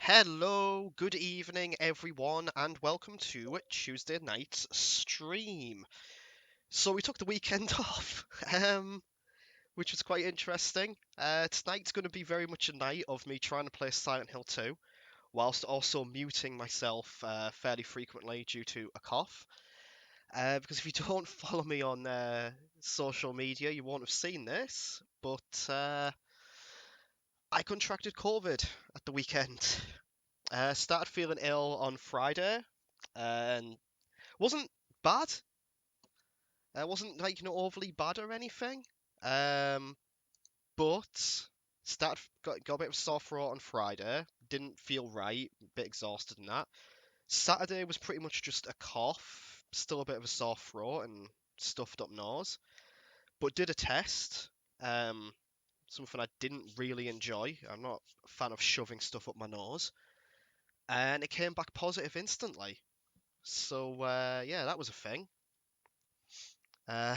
Hello, good evening, everyone, and welcome to Tuesday night's stream. So we took the weekend off, which was quite interesting. Tonight's going to be very much a night of me trying to play Silent Hill 2, whilst also muting myself fairly frequently due to a cough. Because if you don't follow me on social media, you won't have seen this, but I contracted COVID at the weekend. Started feeling ill on Friday, and wasn't bad. Wasn't like overly bad or anything. Um, but got a bit of a sore throat on Friday. Didn't feel right. A bit exhausted and that. Saturday was pretty much just a cough, still a bit of a sore throat and stuffed up nose. But did a test. Something I didn't really enjoy. I'm not a fan of shoving stuff up my nose, and it came back positive instantly. So yeah, that was a thing. Uh,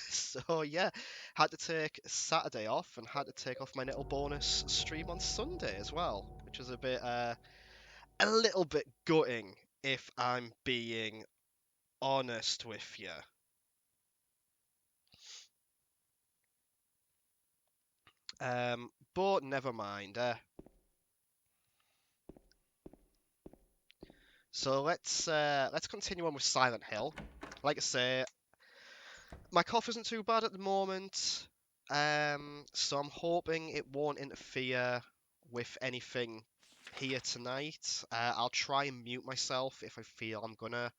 so yeah, had to take Saturday off and had to take off my little bonus stream on Sunday as well, which was a little bit gutting if I'm being honest with you. But never mind. So let's continue on with Silent Hill. Like I say, my cough isn't too bad at the moment, so I'm hoping it won't interfere with anything here tonight. I'll try and mute myself if I feel I'm gonna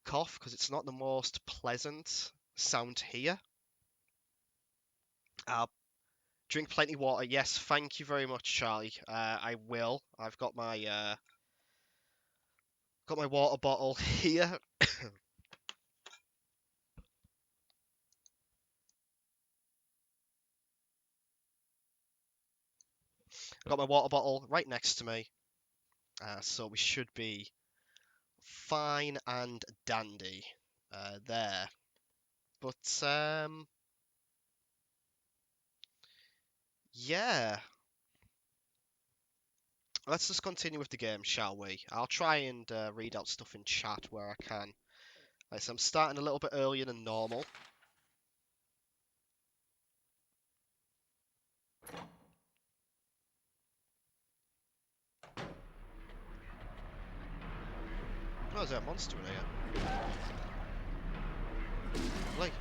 cough, because it's not the most pleasant sound to hear. I'll drink plenty of water. Yes, thank you very much, Charlie. I will. I've got my water bottle here. I've got my water bottle right next to me, so we should be fine and dandy there. But yeah, let's just continue with the game, shall we? I'll try and read out stuff in chat where I can. Like, so I'm starting a little bit earlier than normal. Oh, there's a monster in here. Lovely.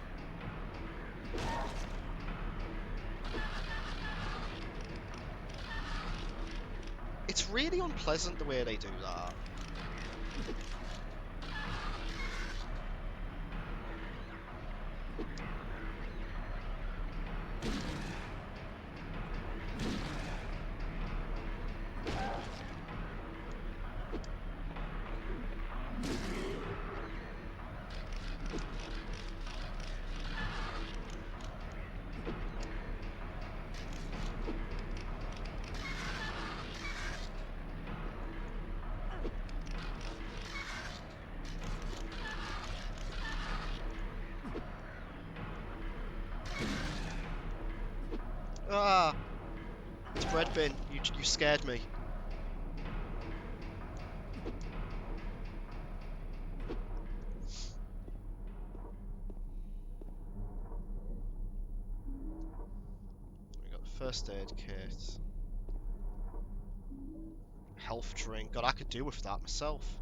It's really unpleasant the way they do that. Ah, it's bread bin. You scared me. We got the first aid kit, health drink. God, I could do with that myself.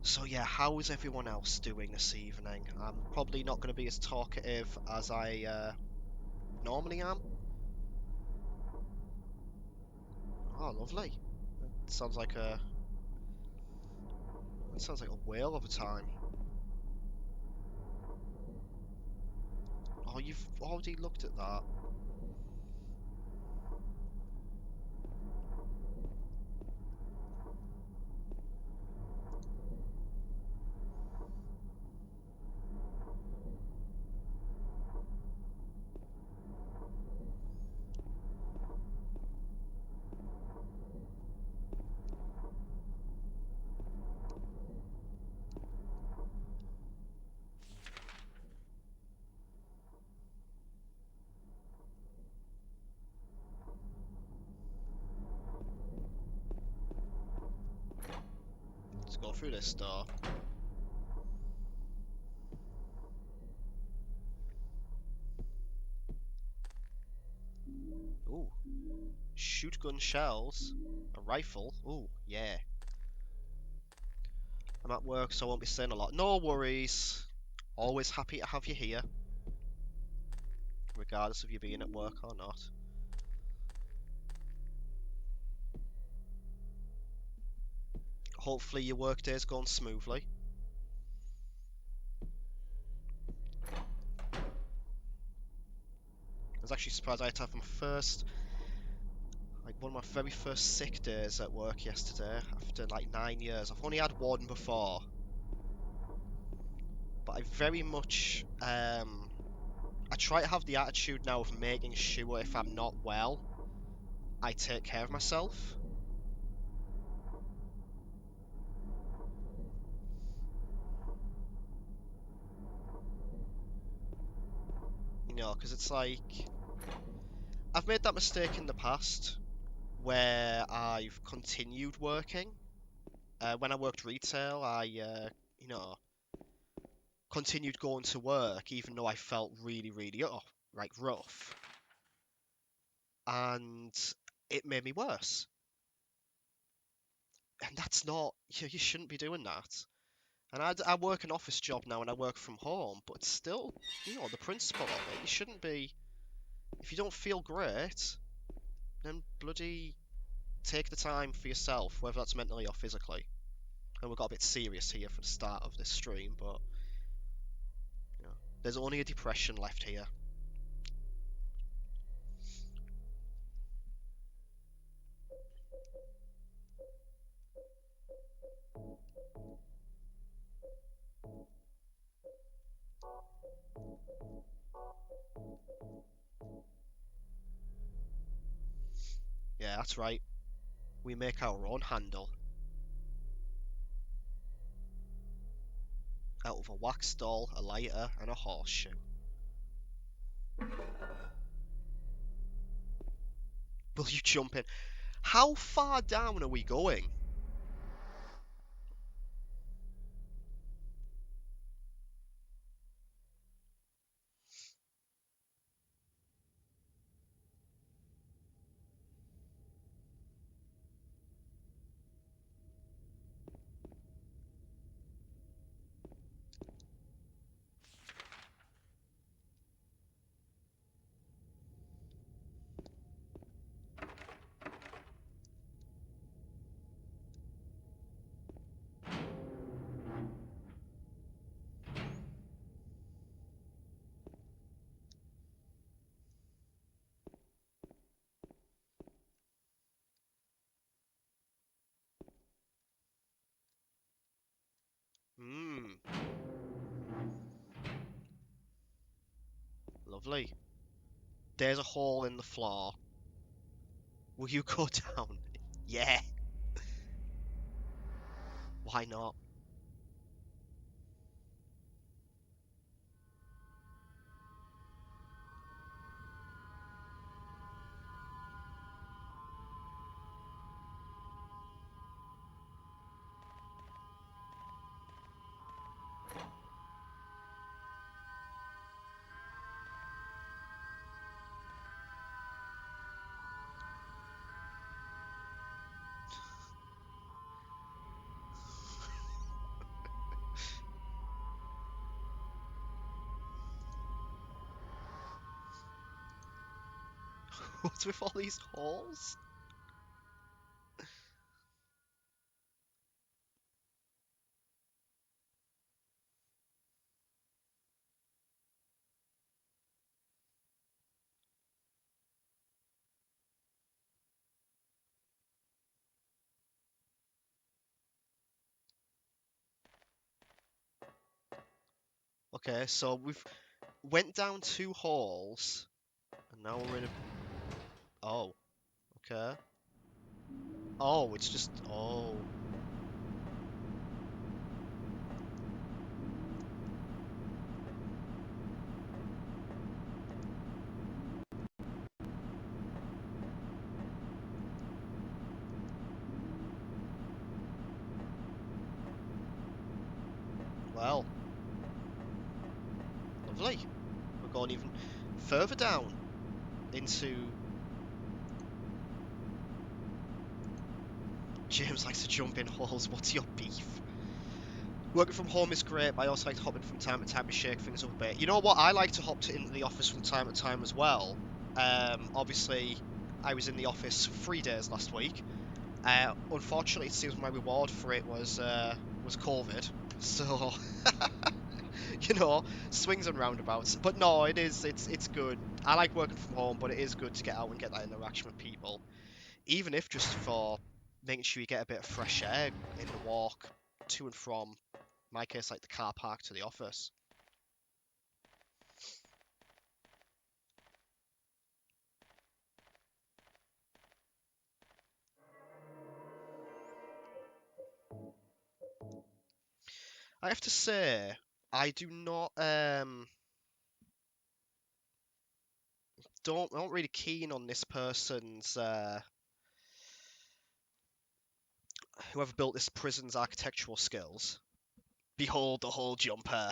So yeah, how is everyone else doing this evening? I'm probably not going to be as talkative as I normally am. Oh, lovely. That sounds like a whale of a time. Oh, you've already looked at that. go through this door. Ooh. Shootgun shells. A rifle. Ooh, yeah. I'm at work, so I won't be saying a lot. No worries. Always happy to have you here. Regardless of you being at work or not. Hopefully your work day's gone smoothly. I was actually surprised I had to have my first, like one of my very first sick days at work yesterday after like 9 years. I've only had one before. But I very much, I try to have the attitude now of making sure if I'm not well, I take care of myself. You know, because it's like, I've made that mistake in the past where I've continued working. When I worked retail, you know, continued going to work even though I felt really, really like rough. And it made me worse. And that's not, you shouldn't be doing that. And I work an office job now and I work from home, but it's still, you know, the principle of it. You shouldn't be, if you don't feel great, then bloody take the time for yourself, whether that's mentally or physically. And we got a bit serious here for the start of this stream, but you know, there's only a depression left here. Yeah, that's right. We make our own handle out of a wax doll, a lighter, and a horseshoe. Will you jump in? How far down are we going? Hmm, lovely. There's a hole in the floor. Will you go down? Yeah, why not? What's with all these holes? Okay, so we've went down 2 holes, and now we're in a... Oh, okay. Oh, it's just... Oh. Well, lovely. We're going even further down into... James likes to jump in holes. What's your beef? Working from home is great, but I also like to hop in from time to time to shake things up a bit. You know what? I like to hop into the office from time to time as well. Obviously, I was in the office 3 days last week. Unfortunately, it seems my reward for it was COVID. So, swings and roundabouts. But no, it's good. I like working from home, but it is good to get out and get that interaction with people, even if just for making sure you get a bit of fresh air in the walk to and from, in my case, like the car park to the office. I have to say, I do not I'm not really keen on this person's whoever built this prison's architectural skills. Behold the whole jumper.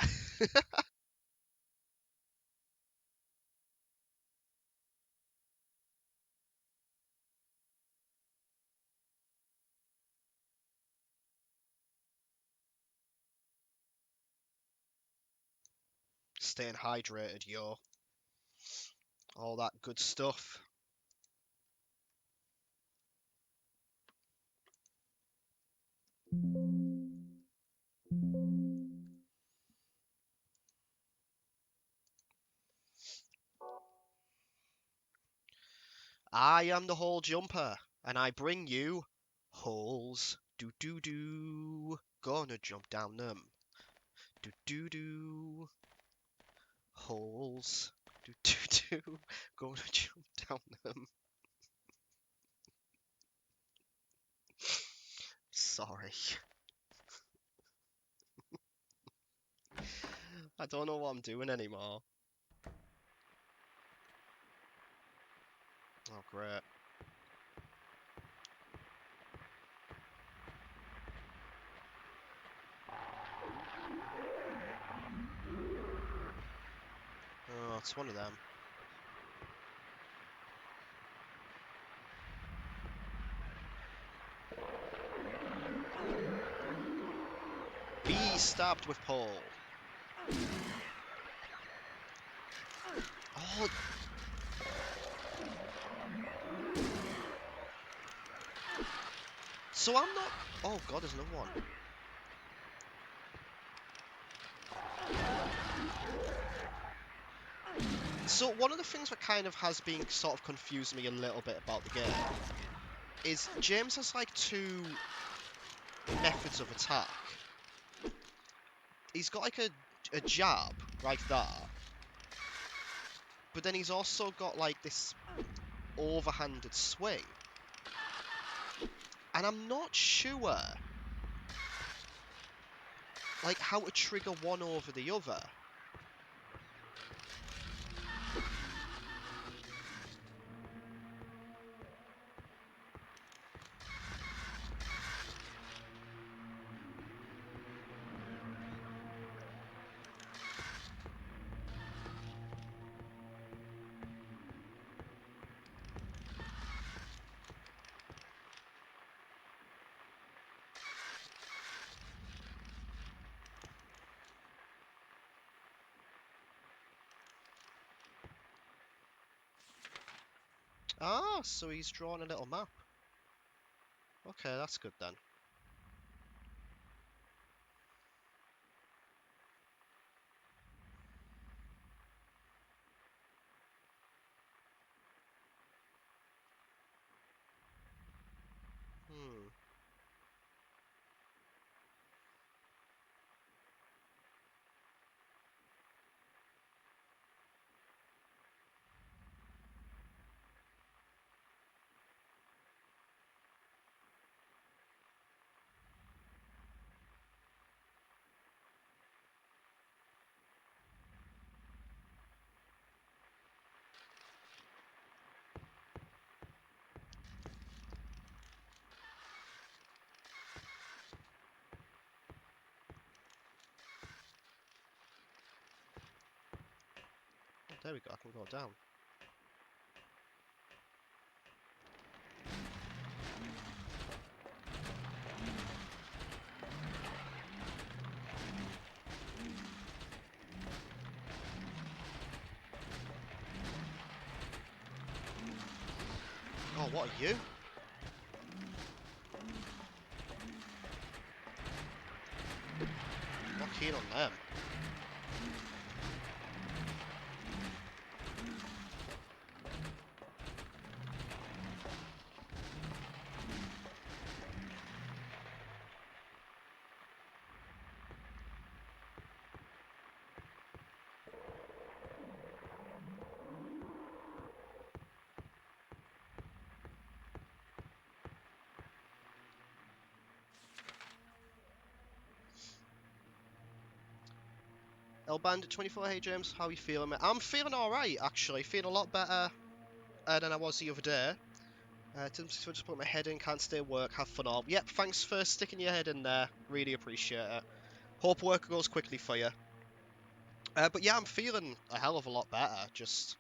Staying hydrated, yo. All that good stuff. I am the whole jumper, and I bring you holes. Do do do. Gonna jump down them. Do do do. Holes. Do do do. Gonna jump down them. Sorry. I don't know what I'm doing anymore. Oh, great. Oh, it's one of them. Be stabbed with pole. Oh. So I'm not... Oh god, there's another one. So one of the things that kind of has been sort of confusing me a little bit about the game is James has like two methods of attack. He's got like a jab, like that. But then he's also got like this overhanded swing. And I'm not sure like how to trigger one over the other. Ah, so he's drawn a little map. Okay, that's good then. Hmm. There we go, I can go down. Oh, what are you? Not keen on them. El Bandit 24, hey James, how are you feeling, mate? I'm feeling alright, actually. Feeling a lot better than I was the other day. Just put my head in, can't stay at work, have fun all. Yep, thanks for sticking your head in there. Really appreciate it. Hope work goes quickly for you. But yeah, I'm feeling a hell of a lot better. Just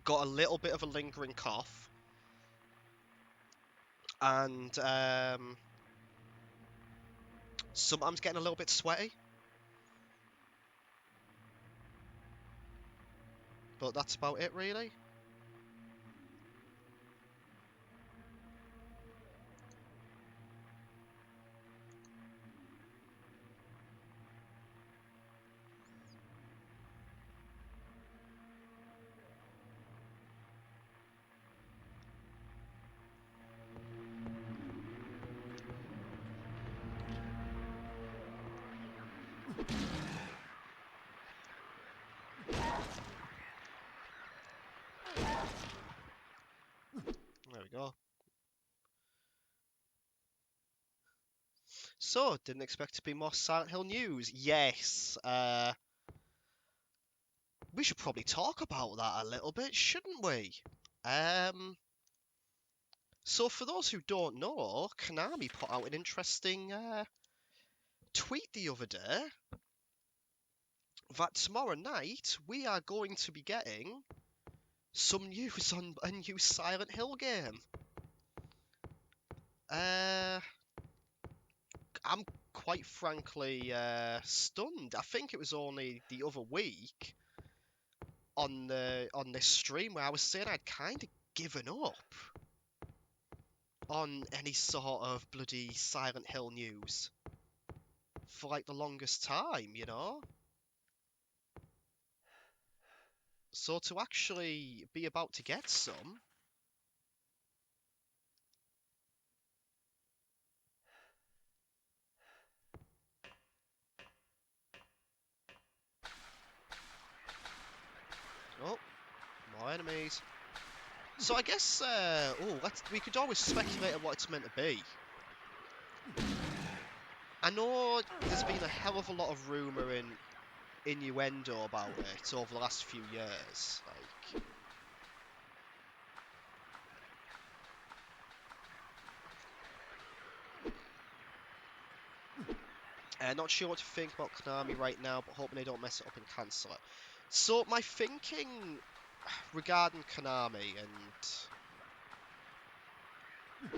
got a little bit of a lingering cough. And sometimes getting a little bit sweaty. But that's about it, really. There we go. So, didn't expect to be more Silent Hill news. Yes. We should probably talk about that a little bit, shouldn't we? So for those who don't know, Konami put out an interesting tweet the other day that tomorrow night we are going to be getting some news on a new Silent Hill game. I'm quite frankly stunned. I think it was only the other week on this stream where I was saying I'd kind of given up on any sort of bloody Silent Hill news for like the longest time, you know? So to actually be about to get some, oh, more enemies. So I guess, we could always speculate on what it's meant to be. I know there's been a hell of a lot of rumour and innuendo about it over the last few years. Like, not sure what to think about Konami right now, but hoping they don't mess it up and cancel it. So my thinking regarding Konami, and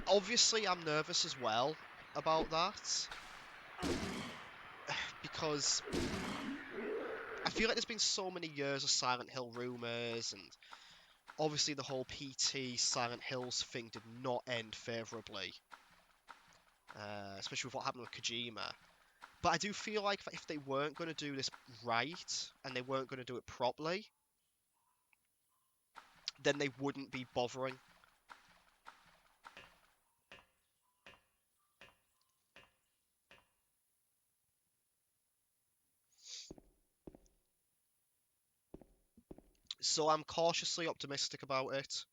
obviously I'm nervous as well about that, because I feel like there's been so many years of Silent Hill rumours, and obviously the whole PT Silent Hills thing did not end favourably, especially with what happened with Kojima. But I do feel like if they weren't going to do this right, and they weren't going to do it properly, then they wouldn't be bothering. So I'm cautiously optimistic about it.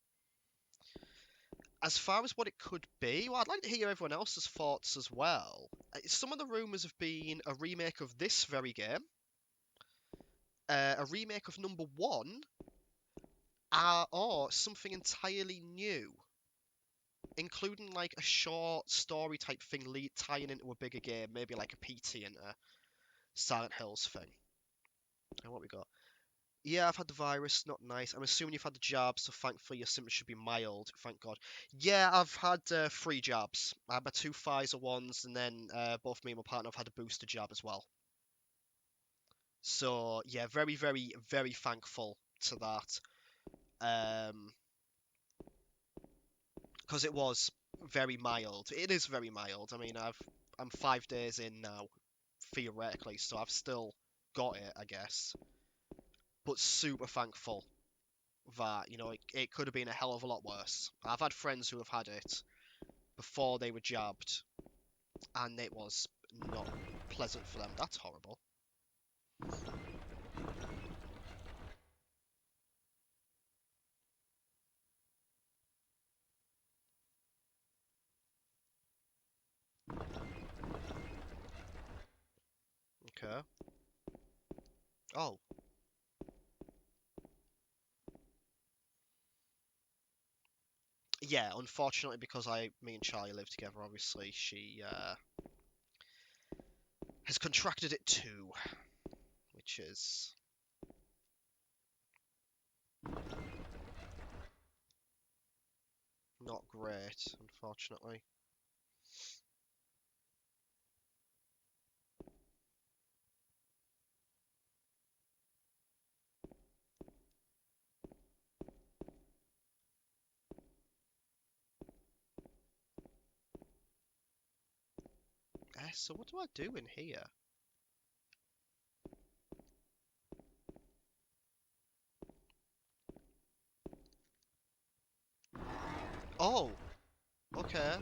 As far as what it could be, well, I'd like to hear everyone else's thoughts as well. Some of the rumours have been a remake of this very game, a remake of number one, or something entirely new, including like a short story type thing tying into a bigger game, maybe like a PT into Silent Hills thing. And what we got? Yeah, I've had the virus, not nice. I'm assuming you've had the jab, so thankfully your symptoms should be mild, thank God. Yeah, I've had 3 jabs. I had my 2 Pfizer ones, and then both me and my partner have had a booster jab as well. So yeah, very, very, very thankful to that. Um, because it was very mild. It is very mild. I mean, I'm 5 days in now, theoretically, so I've still got it, I guess. But super thankful that, it could have been a hell of a lot worse. I've had friends who have had it before they were jabbed, and it was not pleasant for them. That's horrible. Okay. Oh, yeah. Unfortunately, because me and Charlie live together, obviously she has contracted it too, which is not great, unfortunately. So what do I do in here? Oh, okay.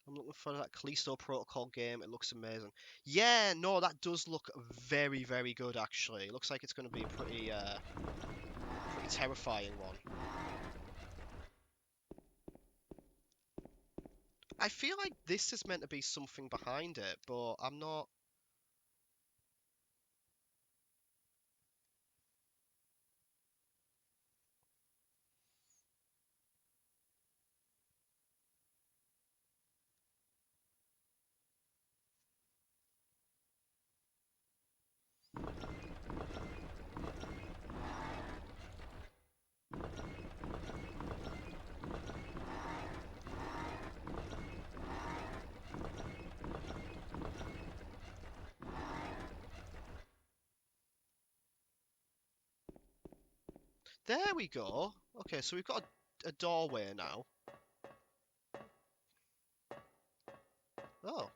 I'm looking for that Callisto Protocol game. It looks amazing. Yeah, no, that does look very, very good actually. It looks like it's going to be a pretty terrifying one. I feel like this is meant to be something behind it, but I'm not. There we go. Okay, so we've got a doorway now. Oh,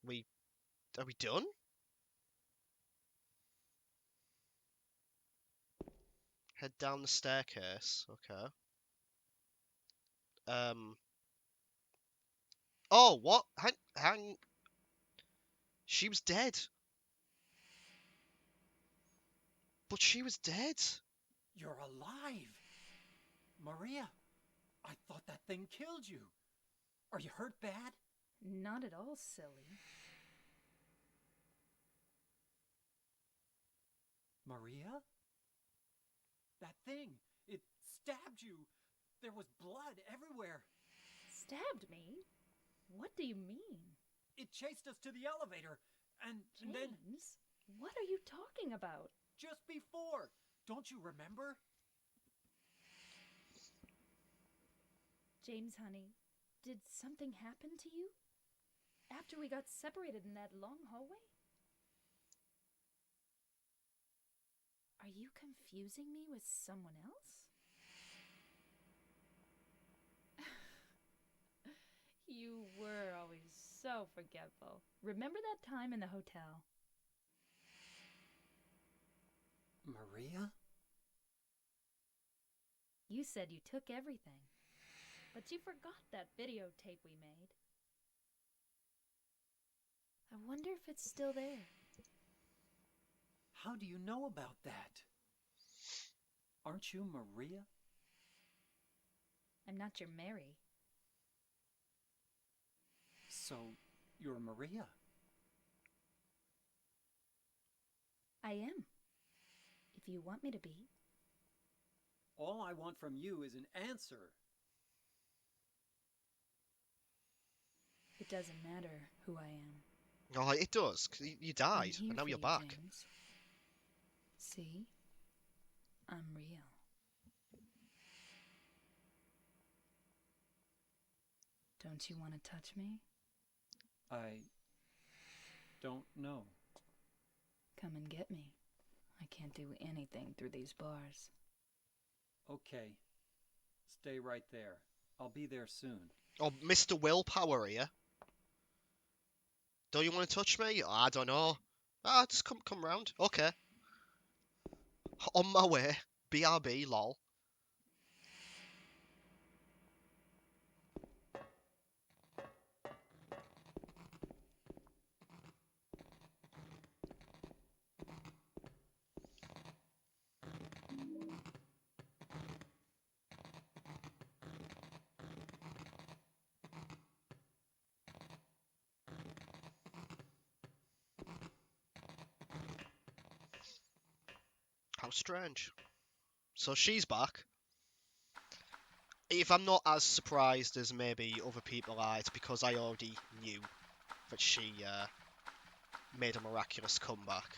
we are we done? Head down the staircase. Okay. Um. Oh, what? Hang. She was dead. But she was dead. You're alive! Maria, I thought that thing killed you. Are you hurt bad? Not at all silly. Maria? That thing, it stabbed you. There was blood everywhere. Stabbed me? What do you mean? It chased us to the elevator, and then James, what are you talking about? just before. Don't you remember? James, honey, did something happen to you? After we got separated in that long hallway? Are you confusing me with someone else? You were always so forgetful. Remember that time in the hotel? Maria? You said you took everything, but you forgot that videotape we made. I wonder if it's still there. How do you know about that? Aren't you Maria? I'm not your Mary. So, you're Maria. I am. If you want me to be. All I want from you is an answer. It doesn't matter who I am. Oh, it does, 'cause you I'm died, here and now for you're you, back. James. See? I'm real. Don't you want to touch me? I don't know. Come and get me. I can't do anything through these bars. Okay. Stay right there. I'll be there soon. Oh, Mr. Willpower here. Don't you want to touch me? I don't know. Just come round. Okay. On my way. BRB, lol. How strange. So she's back. If I'm not as surprised as maybe other people are, it's because I already knew that she made a miraculous comeback.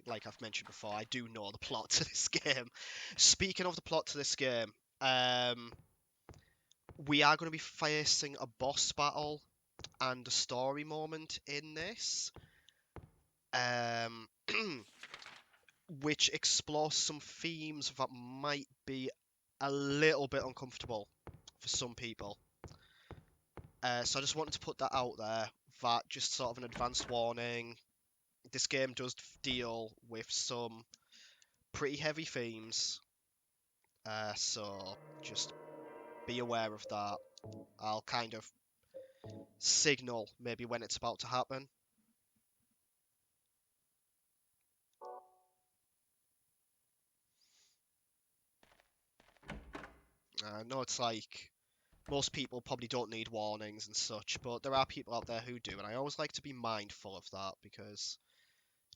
Like I've mentioned before, I do know the plot to this game. Speaking of the plot to this game, we are going to be facing a boss battle and a story moment in this, which explores some themes that might be a little bit uncomfortable for some people. So I just wanted to put that out there, that just sort of an advanced warning. This game does deal with some pretty heavy themes, so just be aware of that. I'll kind of signal maybe when it's about to happen. I know it's like most people probably don't need warnings and such, but there are people out there who do, and I always like to be mindful of that because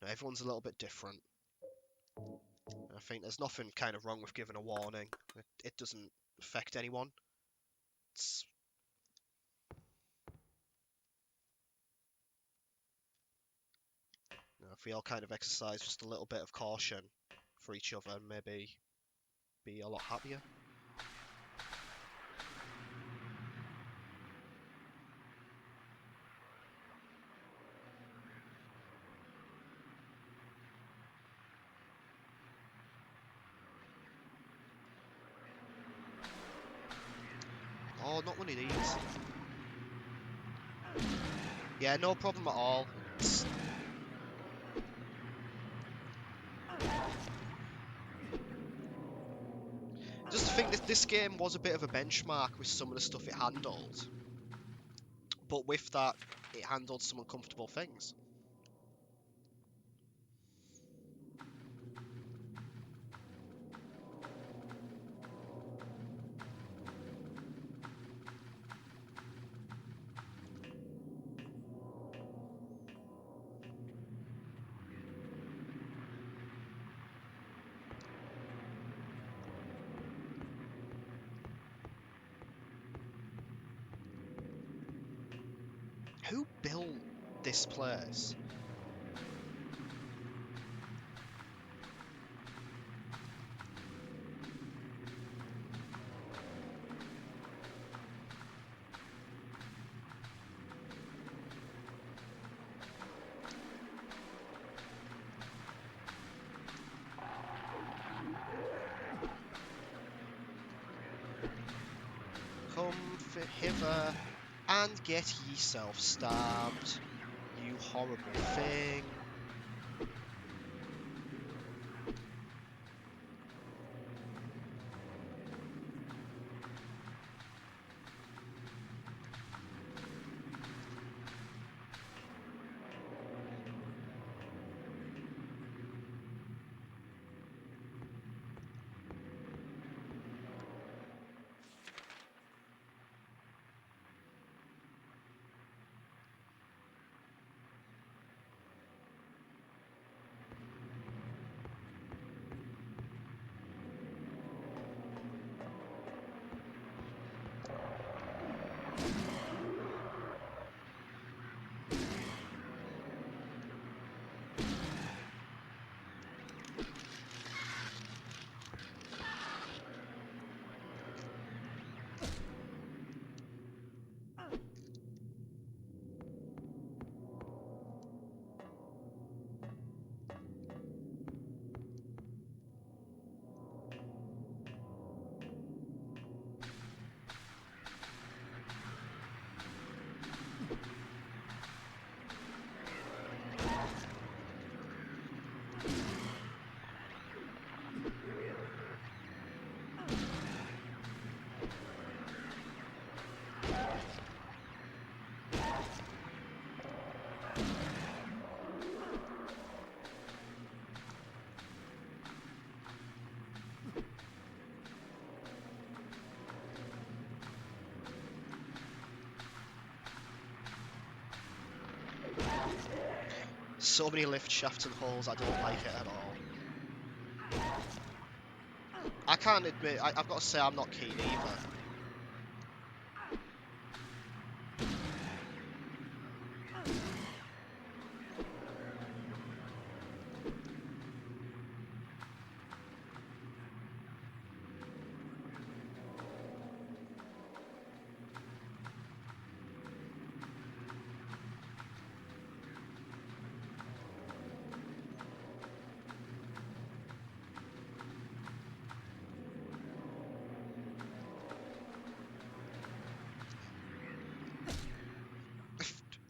everyone's a little bit different. I think there's nothing kind of wrong with giving a warning. It doesn't affect anyone. It's, if we all kind of exercise just a little bit of caution for each other, and maybe be a lot happier. Oh, not one of these. Yeah, no problem at all. Just think this game was a bit of a benchmark with some of the stuff it handled. But with that, it handled some uncomfortable things. Who built this place? Come hither and get yourself stabbed, you horrible thing. So many lift shafts and holes, I don't like it at all. I can't admit, I've got to say I'm not keen either.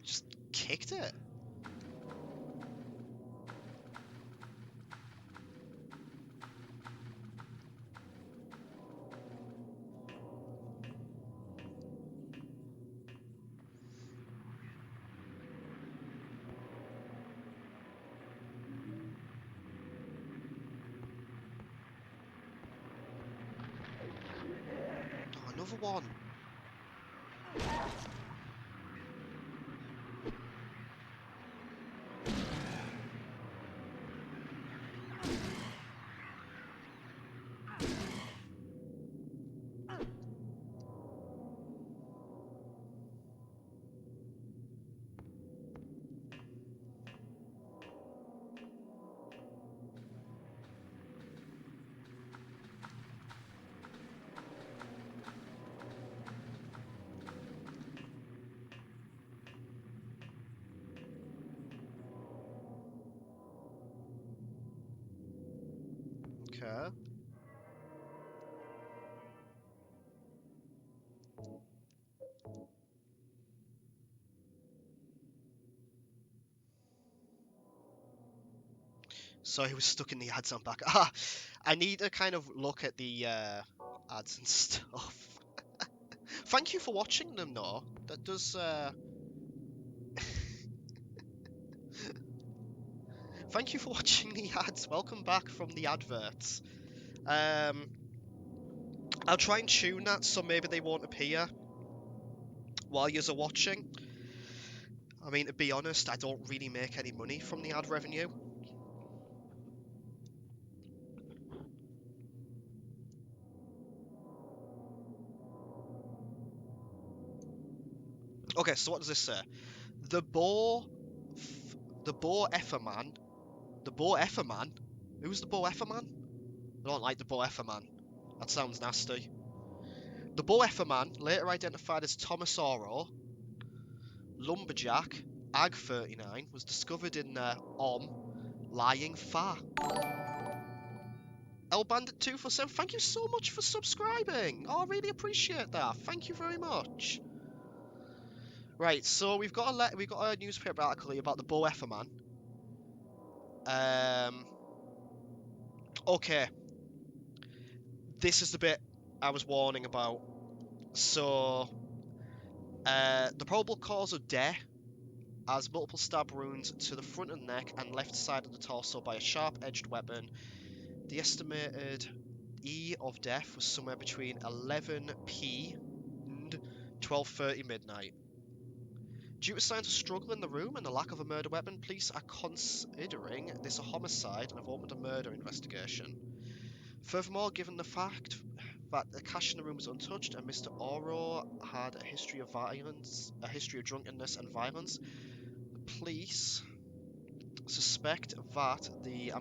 Just kicked it. Oh, another one. Okay. So he was stuck in the ads on back. Ah, I need to kind of look at the ads and stuff. Thank you for watching them, though. That does. Thank you for watching the ads. Welcome back from the adverts. I'll try and tune that so maybe they won't appear while you're watching. I mean, to be honest, I don't really make any money from the ad revenue. Okay, so what does this say? The Bo, the Bo Efferman, the Bo Efferman. Who's the Bo Efferman? I don't like the Bo Efferman. That sounds nasty. The Bo Efferman, later identified as Thomas Oro, lumberjack, Ag 39, was discovered in their lying fa. El Bandit 247, thank you so much for subscribing. Oh, I really appreciate that. Thank you very much. Right, so we've got a newspaper article here about the Bo Efferman. Okay. This is the bit I was warning about. So, the probable cause of death has multiple stab wounds to the front of the neck and left side of the torso by a sharp-edged weapon. The estimated E of death was somewhere between 11 p and 12:30 midnight. Due to signs of struggle in the room and the lack of a murder weapon, police are considering this a homicide and have opened a murder investigation. Furthermore, given the fact that the cash in the room was untouched and Mr. Oro had a history of drunkenness and violence, the police suspect that the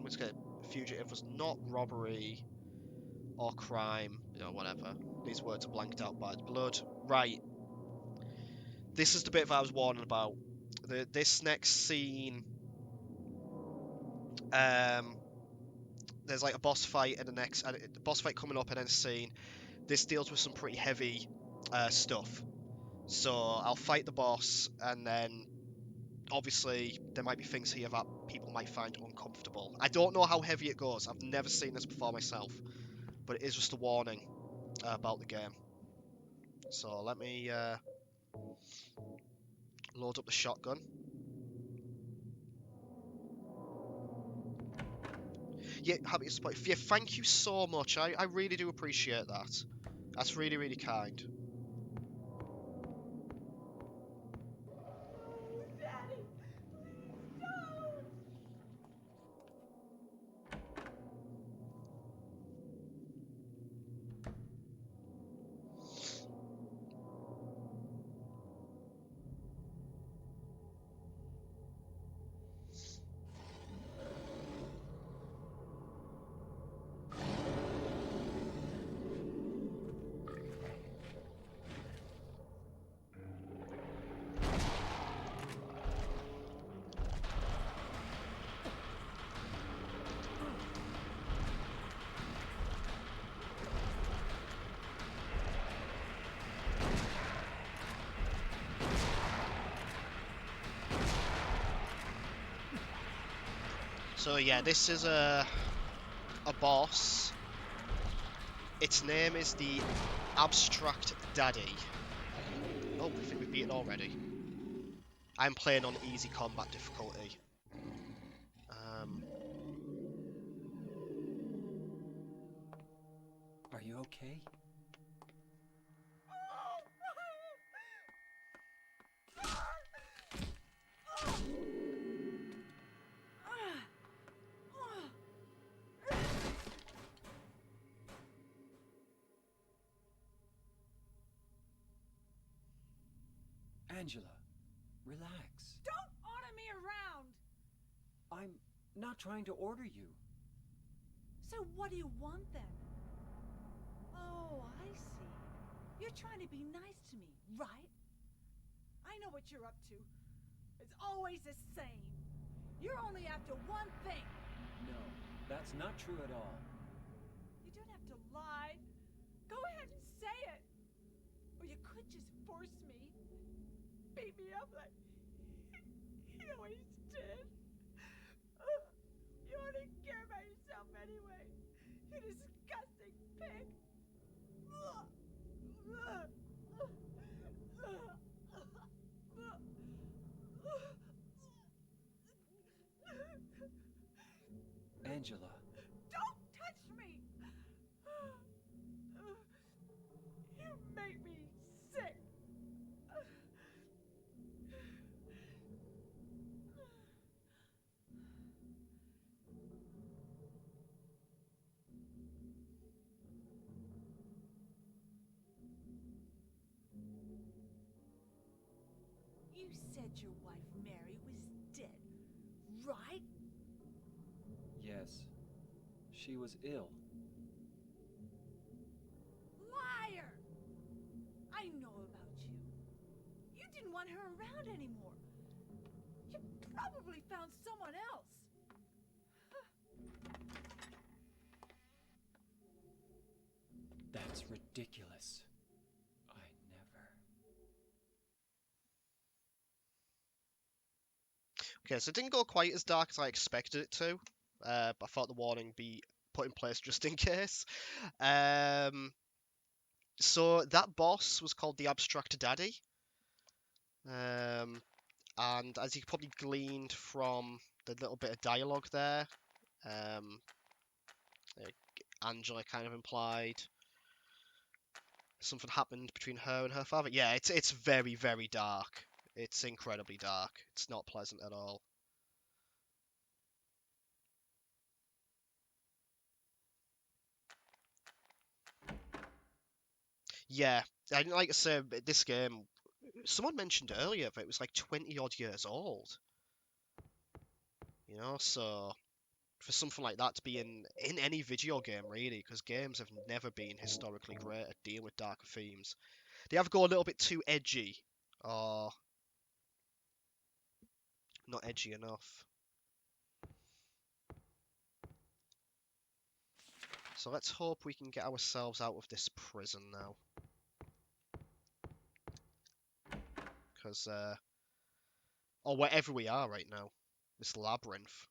fugitive was not robbery or crime, whatever. These words are blanked out by the blood. Right. This is the bit that I was warning about. This next scene, there's like a boss fight and the boss fight coming up and then a scene. This deals with some pretty heavy stuff. So I'll fight the boss, and then obviously there might be things here that people might find uncomfortable. I don't know how heavy it goes. I've never seen this before myself, but it is just a warning about the game. So let me load up the shotgun. Yeah, happy to support. Yeah, thank you so much. I really do appreciate that. That's really, really kind. Daddy, please don't. So yeah, this is a boss. Its name is the Abstract Daddy. Oh, I think we've beaten already. I'm playing on easy combat difficulty. Are you okay? Angela, relax. Don't order me around. I'm not trying to order you. So what do you want then? Oh, I see. You're trying to be nice to me, right? I know what you're up to. It's always the same. You're only after one thing. No, that's not true at all. You don't have to lie. Go ahead and say it. Or you could just force me. Beat me up like he always did. You only care about yourself anyway. You disgusting pig. Angela. Don't touch me! You make me sick. You said your wife Mary was dead, right? Yes. She was ill. Liar! I know about you. You didn't want her around anymore. You probably found someone else. That's ridiculous. I never. Okay, so it didn't go quite as dark as I expected it to. But I thought the warning be put in place just in case. So that boss was called the Abstract Daddy. And as you probably gleaned from the little bit of dialogue there, um, Angela kind of implied something happened between her and her father. Yeah, it's very, very dark. It's incredibly dark. It's not pleasant at all. Yeah, and like I said, this game, someone mentioned earlier that it was like 20 odd years old. So for something like that to be in any video game really, because games have never been historically great at dealing with darker themes. They either go a little bit too edgy or not edgy enough. So let's hope we can get ourselves out of this prison now. Because, or wherever we are right now. This labyrinth.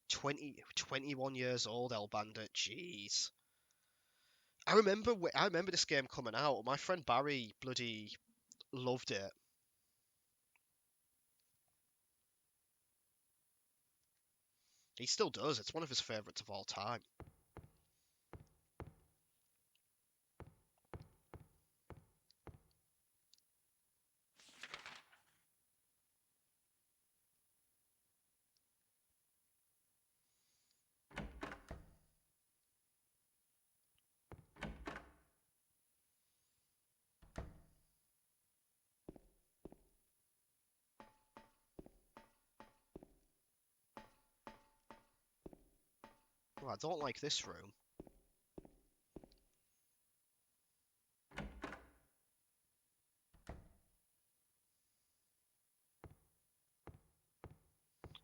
Twenty 21 years old, El Bandit. Jeez. I remember this game coming out. My friend Barry bloody loved it. He still does. It's one of his favourites of all time. Oh, I don't like this room.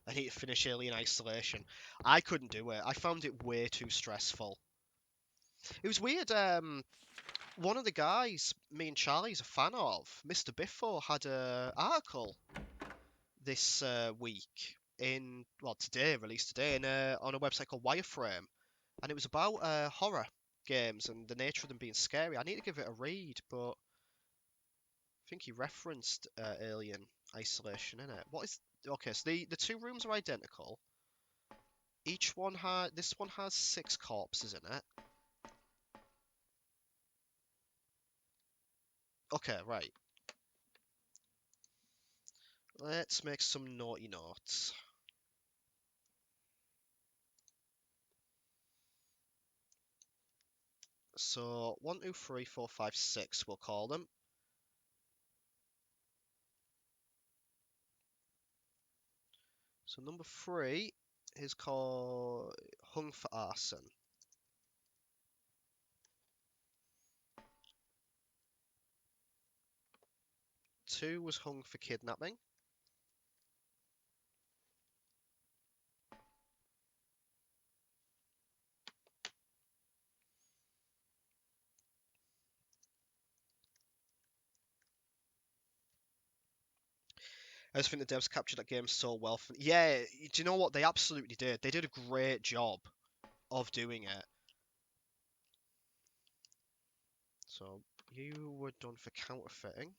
I need to finish Alien Isolation. I couldn't do it. I found it way too stressful. It was weird. One of the guys me and Charlie's a fan of, Mr. Biffo, had a article this week today, released today, on a website called Wireframe, and it was about horror games and the nature of them being scary. I need to give it a read, but I think he referenced Alien Isolation in it. Okay? So the two rooms are identical. This one has 6 corpses in it. Okay, right. Let's make some naughty notes. So 1, 2, 3, 4, 5, 6, we'll call them. So number 3 is called Hung for Arson. 2 was hung for kidnapping. I just think the devs captured that game so well. Yeah, do you know what? They absolutely did. They did a great job of doing it. So you were done for counterfeiting.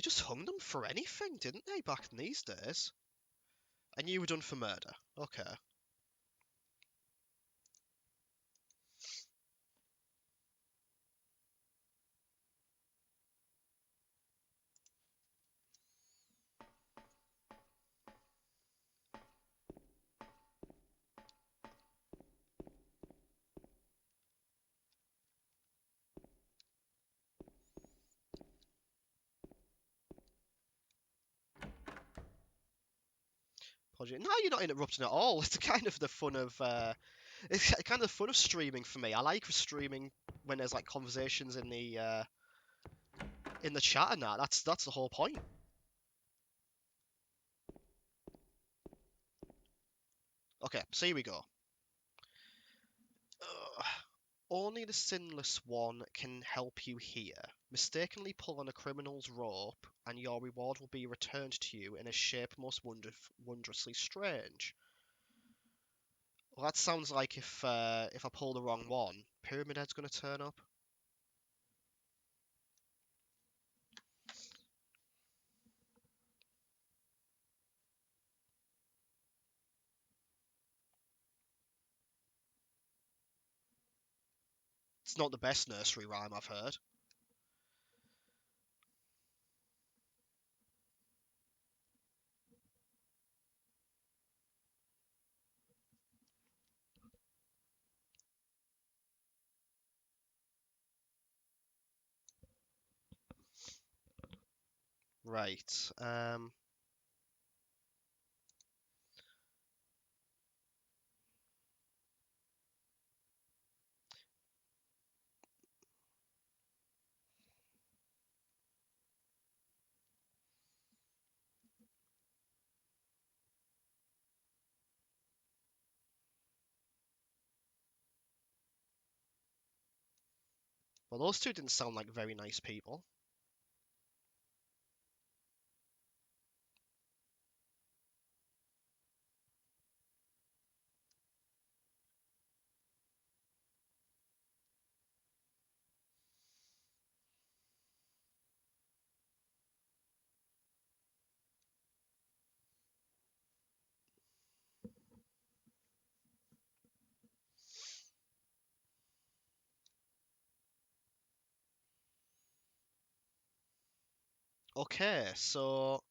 They just hung them for anything, didn't they, back in these days? And you were done for murder. Okay. No, you're not interrupting at all. It's kind of the fun of it's kind of the fun of streaming for me. I like streaming when there's like conversations in the chat and that. That's the whole point. Okay, so here we go. Ugh. Only the sinless one can help you here. Mistakenly pull on a criminal's rope, and your reward will be returned to you in a shape most wondrously strange. Well, that sounds like if I pull the wrong one, Pyramid Head's gonna turn up. It's not the best nursery rhyme I've heard. Right. Well, those two didn't sound like very nice people. Okay, so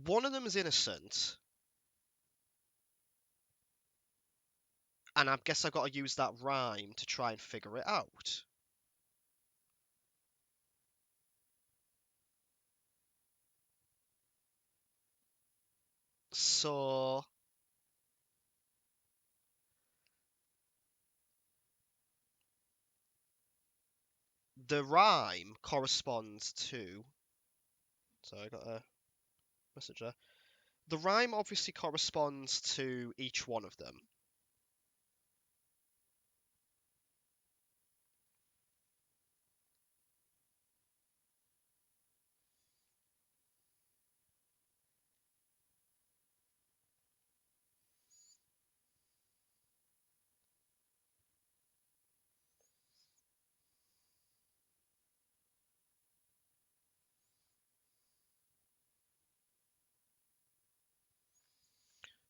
one of them is innocent, and I guess I've got to use that rhyme to try and figure it out. So the rhyme corresponds to. So I got a message there. The rhyme obviously corresponds to each one of them.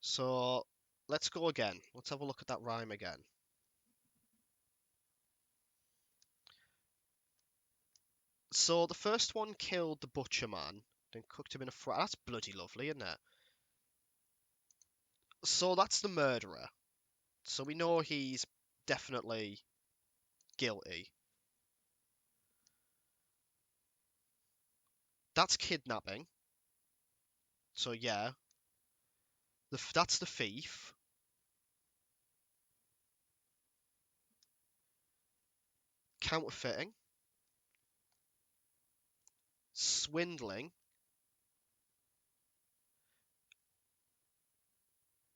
So let's go again. Let's have a look at that rhyme again. So the first one killed the butcher man, then cooked him in a fry. That's bloody lovely, isn't it? So that's the murderer. So we know he's definitely guilty. That's kidnapping. So yeah, that's the thief. Counterfeiting. Swindling.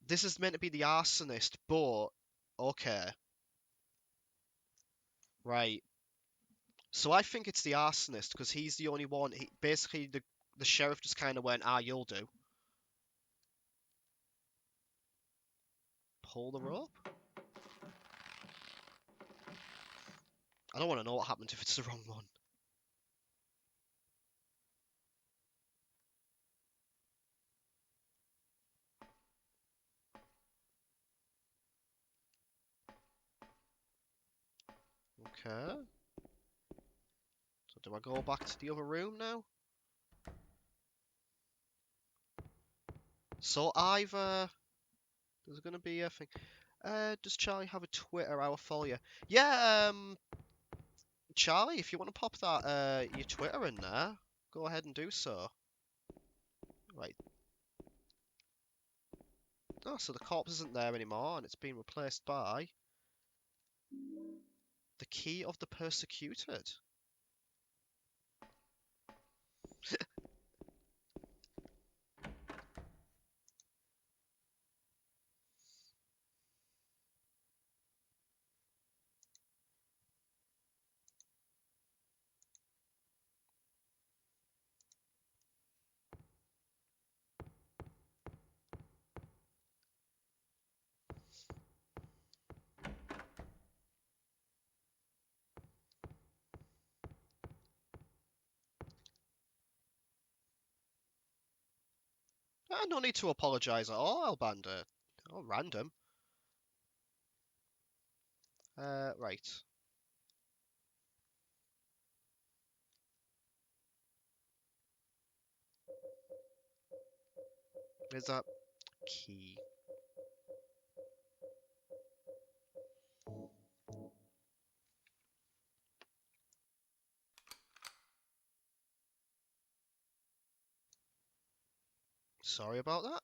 This is meant to be the arsonist, but okay, right. So I think it's the arsonist because he's the only one. Basically the sheriff just kind of went, "Ah, you'll do." Pull the rope. I don't want to know what happened if it's the wrong one. Okay. So do I go back to the other room now? So either there's gonna be a thing. Does Charlie have a Twitter? I will follow you. Yeah, Charlie, if you want to pop that your Twitter in there, go ahead and do so. Right. Oh, so the corpse isn't there anymore, and it's been replaced by the key of the persecuted. No need to apologise at all, Albanda. Oh, random. Right. There's that key. Sorry about that.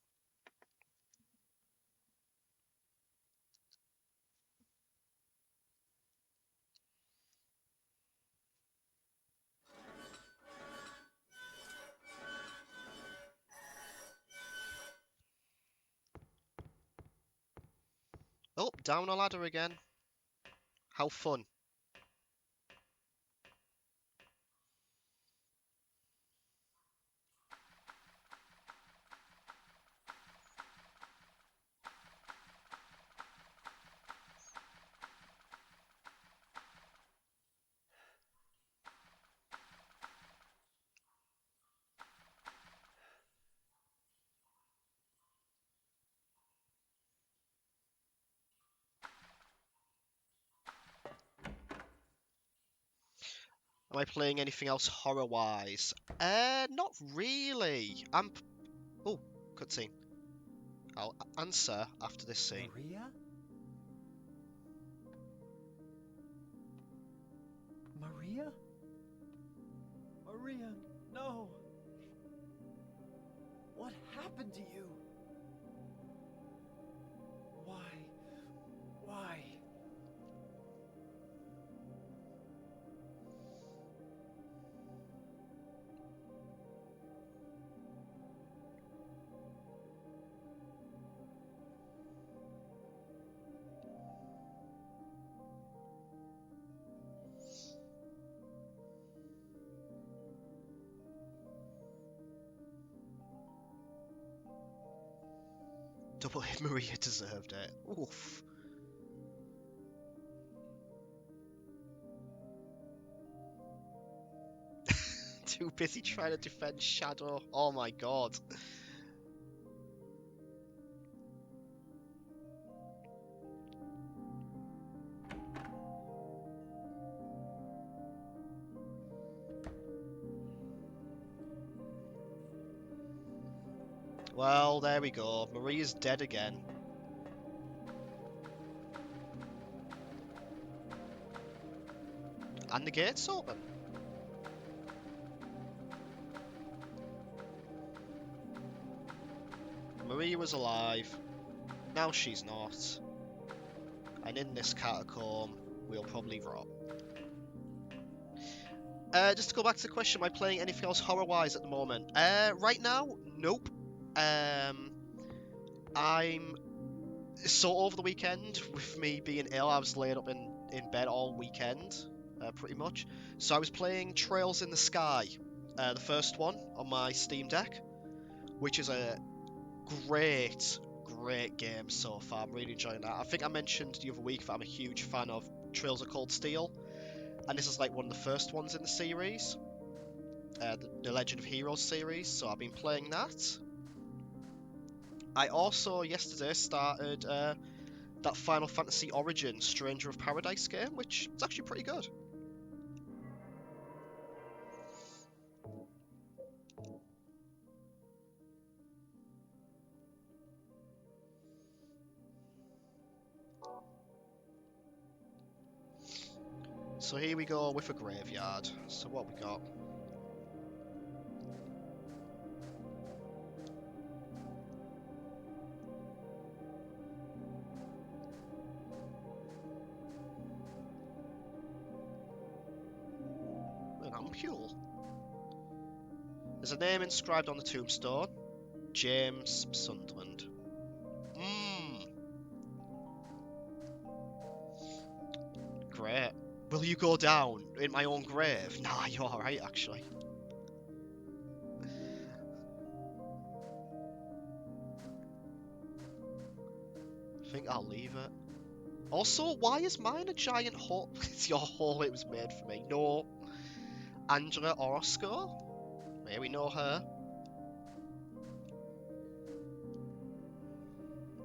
Oh, down a ladder again. How fun. Am I playing anything else horror-wise? Not really. Oh, cutscene. I'll answer after this scene. Maria? Maria? Maria, no! What happened to you? Why? Why? Double hit Maria deserved it. Oof. Too busy trying to defend Shadow. Oh my god. Well, there we go. Maria's dead again. And the gate's open. Maria was alive. Now she's not. And in this catacomb, we'll probably rot. Just to go back to the question, am I playing anything else horror-wise at the moment? Right now, nope. I'm so over the weekend, with me being ill, I was laid up in bed all weekend, pretty much. So I was playing Trails in the Sky, the first one on my Steam Deck, which is a great game so far. I'm really enjoying that. I think I mentioned the other week that I'm a huge fan of Trails of Cold Steel, and this is like one of the first ones in the series, the Legend of Heroes series, so I've been playing that. I also yesterday started that Final Fantasy Origin Stranger of Paradise game, which is actually pretty good. So here we go with a graveyard. So what we got? An ampule. There's a name inscribed on the tombstone. James Sunderland. Great. Will you go down in my own grave? Nah, you're alright, actually. I think I'll leave it. Also, why is mine a giant hole? It's your hole, it was made for me. No. Angela Orozco? Maybe we know her.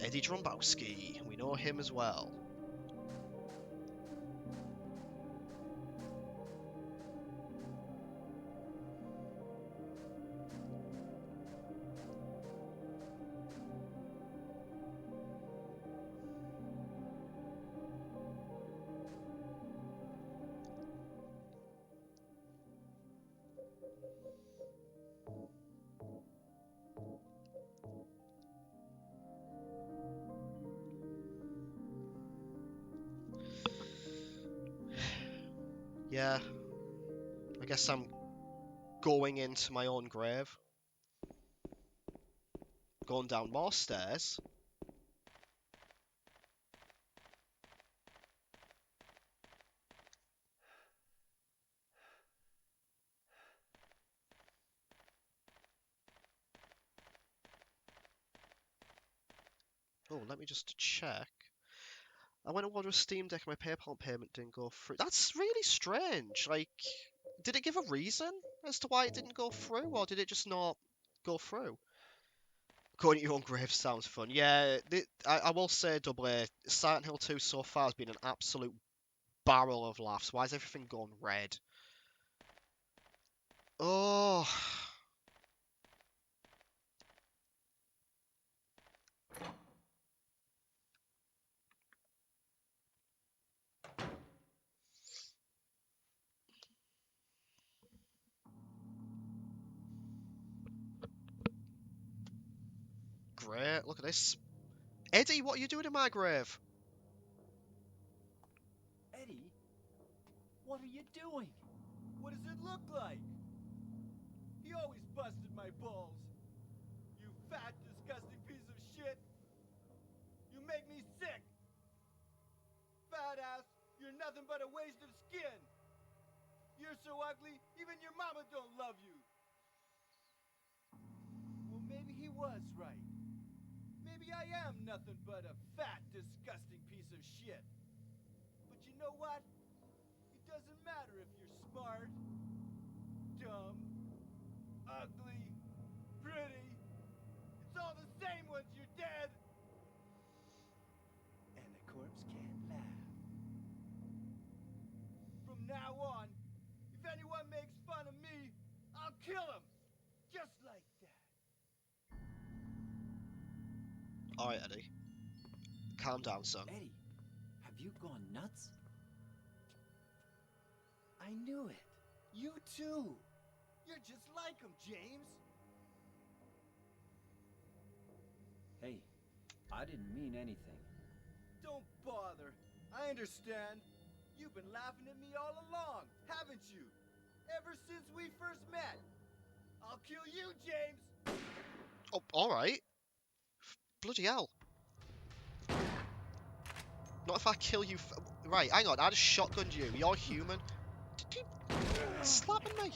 Eddie Drumbowski. We know him as well. Yeah. I guess I'm going into my own grave. Going down more stairs. Oh, let me just check. I went to order a Steam Deck and my PayPal payment didn't go through. That's really strange. Like, did it give a reason as to why it didn't go through, or did it just not go through? Going to your own grave sounds fun. Yeah, I will say, Double A, Silent Hill 2 so far has been an absolute barrel of laughs. Why is everything gone red? Oh, great. Look at this. Eddie, what are you doing in my grave? Eddie, what are you doing? What does it look like? He always busted my balls. You fat, disgusting piece of shit. You make me sick. Fat ass, you're nothing but a waste of skin. You're so ugly, even your mama don't love you. Well, maybe he was right. Maybe I am nothing but a fat, disgusting piece of shit. But you know what? It doesn't matter if you're smart, dumb, ugly, pretty. It's all the same once you're dead. And the corpse can't laugh. From now on, if anyone makes fun of me, I'll kill him. Just like that. Alright, Eddie. Calm down, son. Eddie, have you gone nuts? I knew it. You too. You're just like him, James. Hey, I didn't mean anything. Don't bother. I understand. You've been laughing at me all along, haven't you? Ever since we first met. I'll kill you, James. Oh, alright. Bloody hell. Not if I kill you. Right, hang on. I just shotgunned you. You're human. Did you slapping me?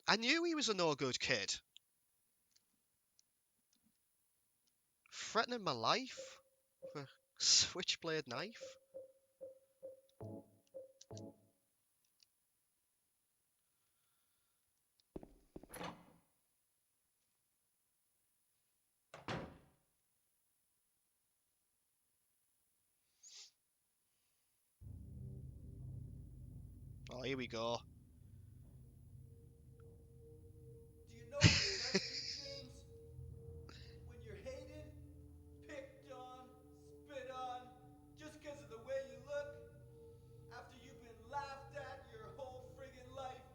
I knew he was a no good kid. Threatening my life with a switchblade knife. Oh, here we go. Do you know what it's like, James? When you're hated, picked on, spit on, just 'cause of the way you look, after you've been laughed at your whole friggin' life.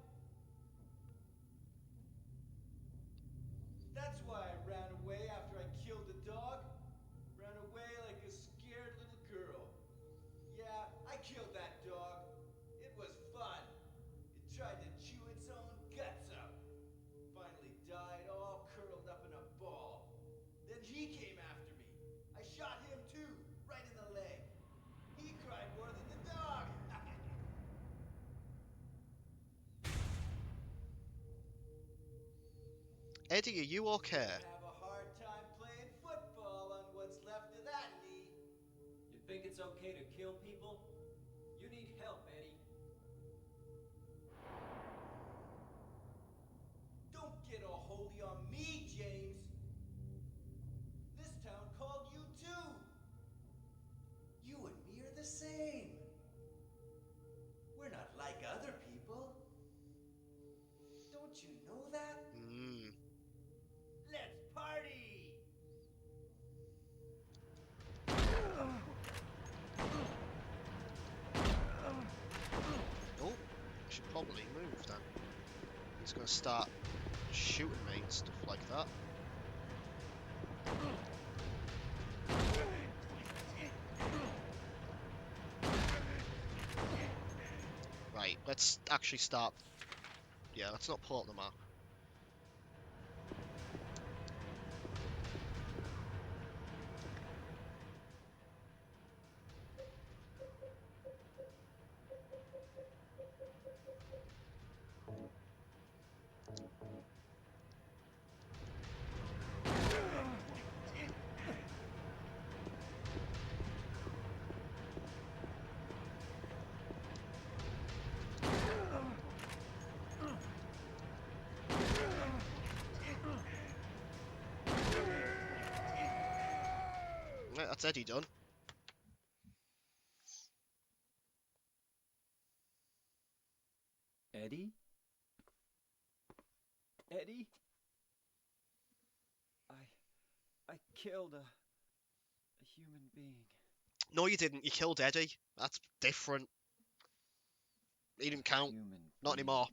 That's why I ran away after I killed the dog. Ran away like a scared little girl. Yeah, I killed that dog. It was fun. It tried to chew its own guts up. Finally died all curled up in a ball. Then he came after me. I shot him too, right in the leg. He cried more than the dog. Eddie, are you okay? Have a hard time playing football on what's left of that knee. You think it's okay to kill people? You need help, Eddie. Don't get all holy on me, James. This town called you too. You and me are the same. We're not like other people. Don't you know that? Hmm. Let's party! Oh, should probably move then. He's gonna start shooting me and stuff like that. Right, let's actually start. Yeah, let's not pull up the map. Right, that's Eddie done. Eddie? Eddie? I killed a human being. No, you didn't. You killed Eddie. That's different. He didn't count. Human Not being. anymore.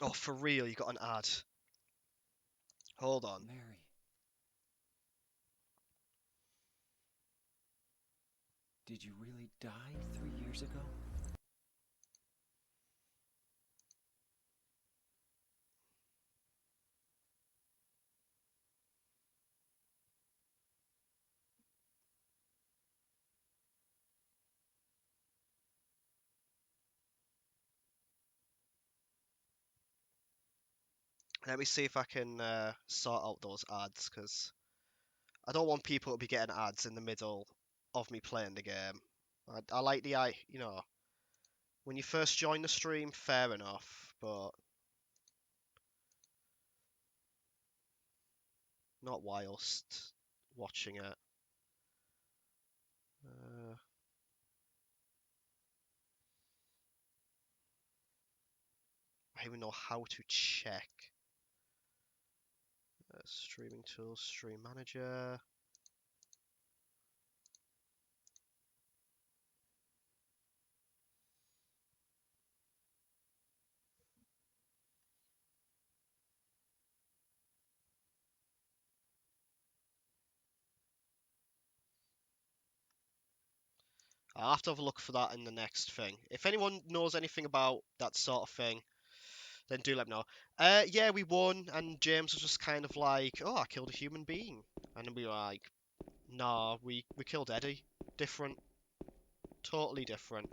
Oh, for real, you got an ad. Hold on. Mary. Did you really die 3 years ago? Let me see if I can sort out those ads, because I don't want people to be getting ads in the middle of me playing the game. I like you know, when you first join the stream, fair enough, but not whilst watching it. I don't even know how to check. Streaming tools, stream manager. I'll have to have a look for that in the next thing. If anyone knows anything about that sort of thing, then do let me know. Yeah, we won, and James was just kind of like, "Oh, I killed a human being," and then we were like, "Nah, we killed Eddie. Different, totally different."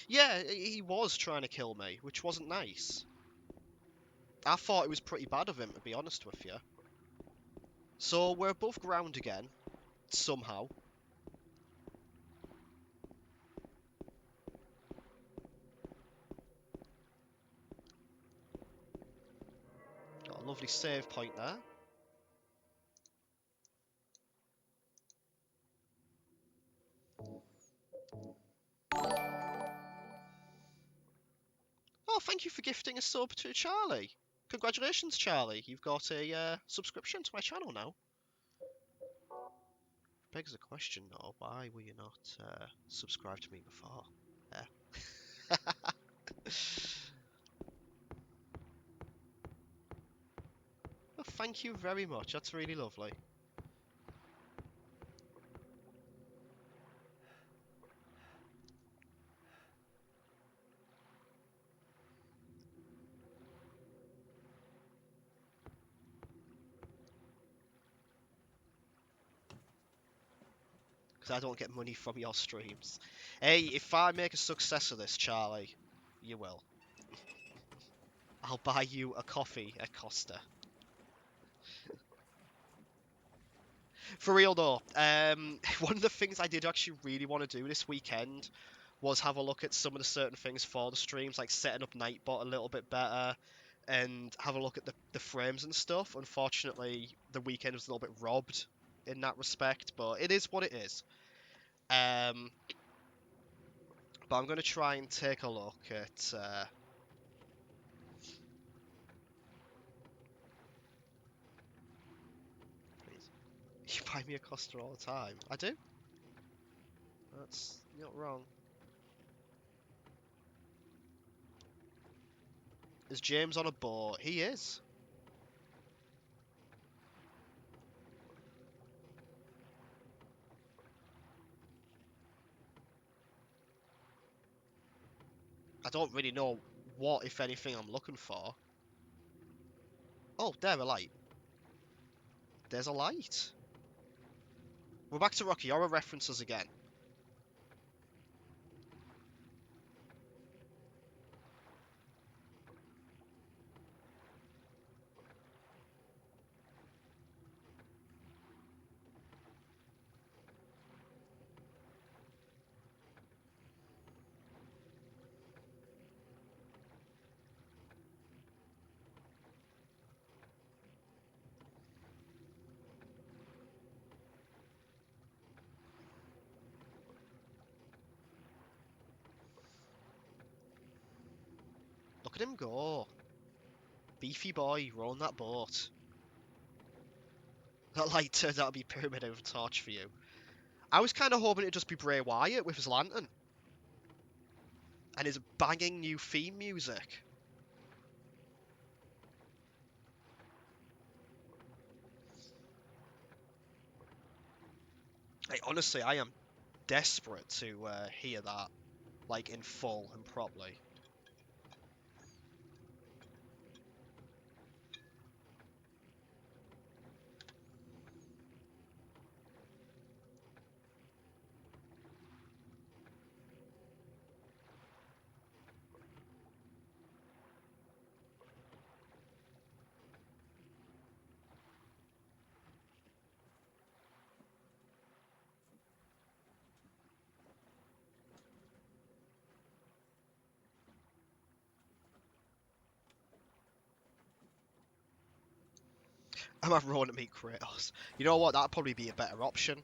Yeah, he was trying to kill me, which wasn't nice. I thought it was pretty bad of him, to be honest with you. So we're above ground again, somehow. Got a lovely save point there. Oh, thank you for gifting a sub to Charlie. Congratulations, Charlie. You've got a subscription to my channel now. Begs the question, though, why were you not subscribed to me before? Well, thank you very much. That's really lovely. Because I don't get money from your streams. Hey, if I make a success of this, Charlie, you will. I'll buy you a coffee at Costa. For real though, one of the things I did actually really want to do this weekend was have a look at some of the certain things for the streams, like setting up Nightbot a little bit better, and have a look at the frames and stuff. Unfortunately, the weekend was a little bit robbed in that respect, but it is what it is. But I'm going to try and take a look at... Please. You buy me a Costa all the time. I do. That's not wrong. Is James on a boat? He is. I don't really know what, if anything, I'm looking for. Oh, there, a light. There's a light. We're back to Rocky Horror references again. Look at him go. Beefy boy, rolling that boat. That light turns out to be Pyramid over Torch for you. I was kind of hoping it'd just be Bray Wyatt with his lantern. And his banging new theme music. Honestly, I am desperate to hear that, like, in full and properly. I'm at Raw to meet Kratos. You know what? That'd probably be a better option.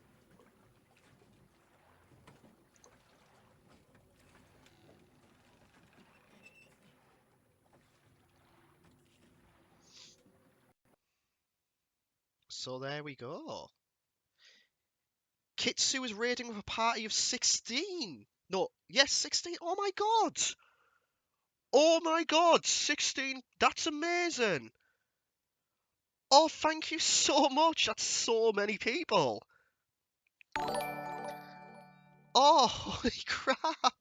So there we go. Kitsu is raiding with a party of 16. No, yes, 16. Oh my god. Oh my god, 16. That's amazing. Oh, thank you so much. That's so many people. Oh, holy crap.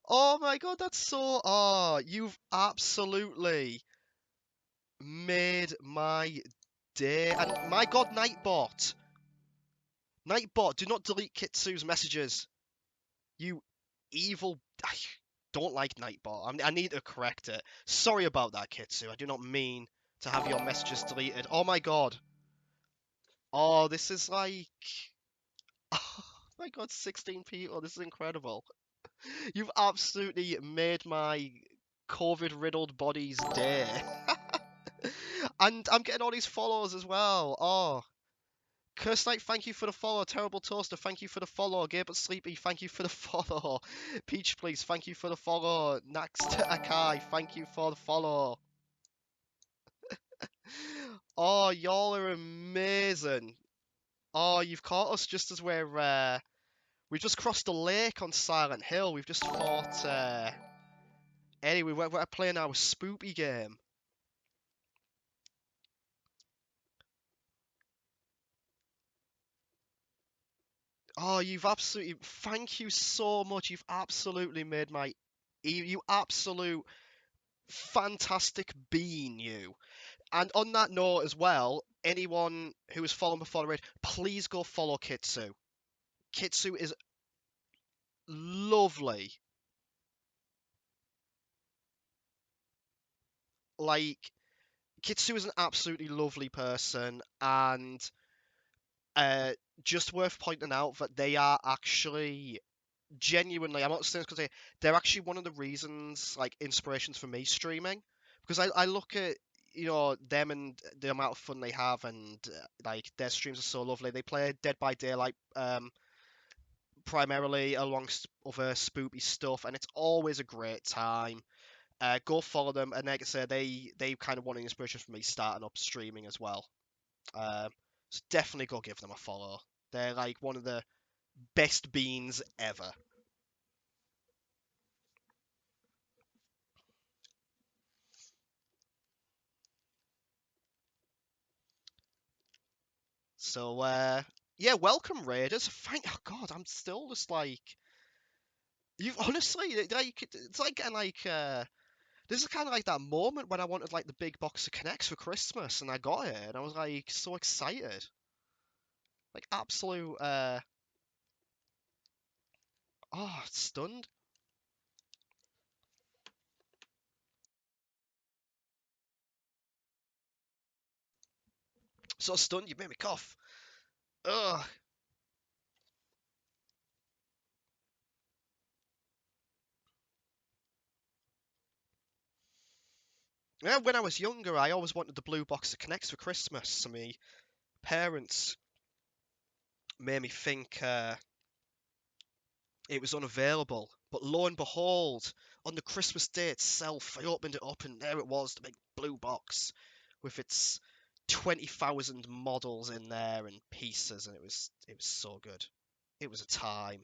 Oh my god, that's so... Oh, you've absolutely made my day. And my god, Nightbot. Nightbot, do not delete Kitsu's messages. You evil. I don't like Nightbot. I need to correct it. Sorry about that, Kitsu. I do not mean to have your messages deleted. Oh my god. Oh, this is like. Oh my god, 16 people. This is incredible. You've absolutely made my COVID riddled body's day. And I'm getting all these follows as well. Oh. Curse Knight, thank you for the follow. Terrible Toaster, thank you for the follow. Gay but Sleepy, thank you for the follow. Peach Please, thank you for the follow. Next Akai, thank you for the follow. Oh, y'all are amazing. Oh, you've caught us just as we've just crossed the lake on Silent Hill. We've just fought anyway, we're playing our spoopy game. Oh, you've absolutely thank you so much. You've absolutely made my you absolute fantastic being, you. And on that note as well, anyone who has followed before the raid, please go follow Kitsu. Kitsu is lovely. Like, Kitsu is an absolutely lovely person, and uh, just worth pointing out that they are actually genuinely, I'm not saying this because they're actually one of the reasons, like, inspirations for me streaming. Because I look at, them and the amount of fun they have, and, like, their streams are so lovely. They play Dead by Daylight, primarily alongst other spoopy stuff, and it's always a great time. Go follow them, and like I say, they kind of want an inspiration for me starting up streaming as well. So definitely go give them a follow. They're like one of the best beans ever. So yeah, welcome Raiders. Thank oh God, I'm still just like you've honestly like it's like getting like this is kind of like that moment when I wanted like the big box of Connects for Christmas and I got it and I was like so excited. Like absolute stunned. So stunned you made me cough. Ugh. Yeah, when I was younger, I always wanted the blue box of Connects for Christmas. So my parents made me think it was unavailable. But lo and behold, on the Christmas day itself, I opened it up and there it was, the big blue box with its 20,000 models in there and pieces, and it was so good. It was a time.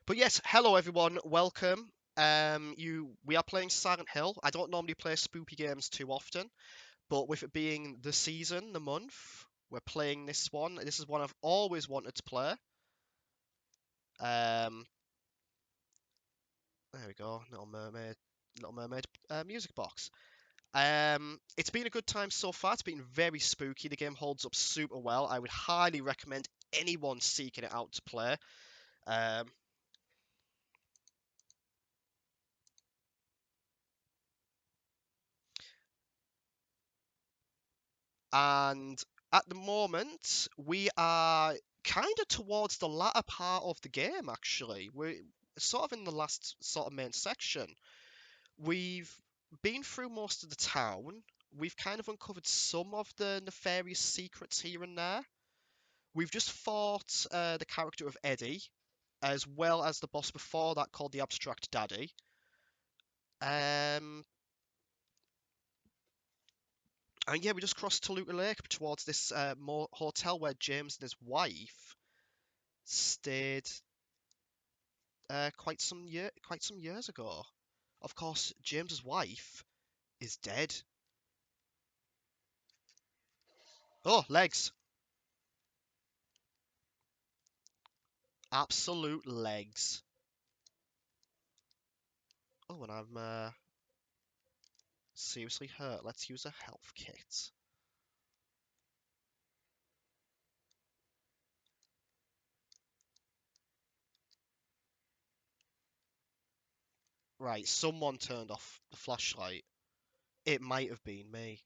But yes, hello everyone, welcome. We are playing Silent Hill. I don't normally play spoopy games too often, but with it being the season, the month, we're playing this one. This is one I've always wanted to play. Um, there we go, Little Mermaid music box. It's been a good time so far. It's been very spooky. The game holds up super well. I would highly recommend anyone seeking it out to play. Um, and at the moment, we are kind of towards the latter part of the game, actually. We're sort of in the last sort of main section. We've been through most of the town. We've kind of uncovered some of the nefarious secrets here and there. We've just fought the character of Eddie, as well as the boss before that called the Abstract Daddy. And yeah, we just crossed Toluca Lake towards this more hotel where James and his wife stayed quite some years ago. Of course, James's wife is dead. Oh, legs. Absolute legs. Oh, and I'm seriously hurt. Let's use a health kit. Right, someone turned off the flashlight. It might have been me.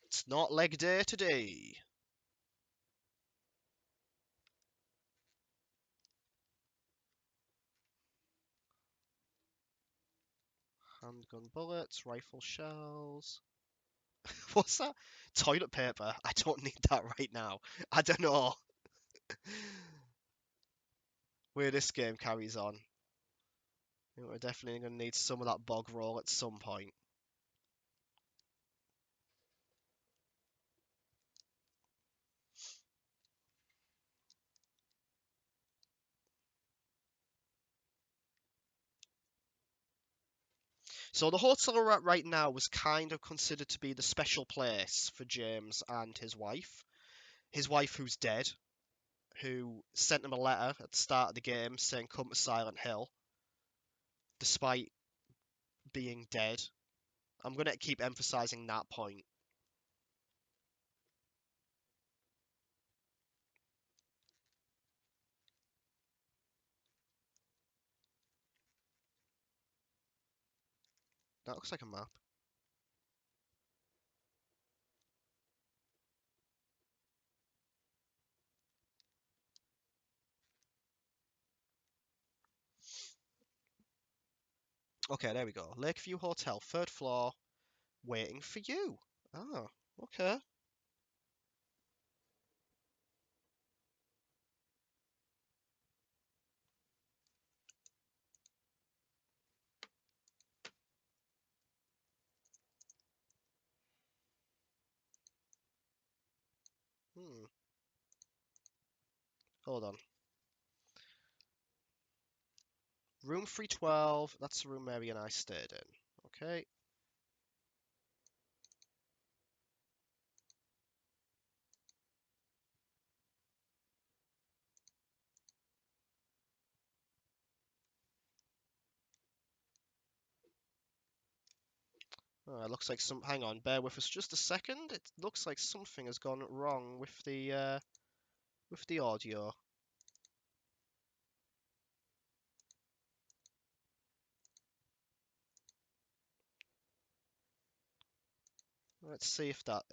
It's not leg day today. Handgun bullets, rifle shells. What's that? Toilet paper. I don't need that right now. I don't know where this game carries on. We're definitely going to need some of that bog roll at some point. So the hotel we're at right now was kind of considered to be the special place for James and his wife. His wife who's dead, who sent him a letter at the start of the game saying come to Silent Hill, despite being dead. I'm going to keep emphasizing that point. That looks like a map. Okay, there we go. Lakeview Hotel, third floor, waiting for you. Oh, okay. Hmm. Hold on. Room 312. That's the room Mary and I stayed in. Okay. Oh, it looks like some. Hang on, bear with us just a second. It looks like something has gone wrong with the audio. Let's see if that.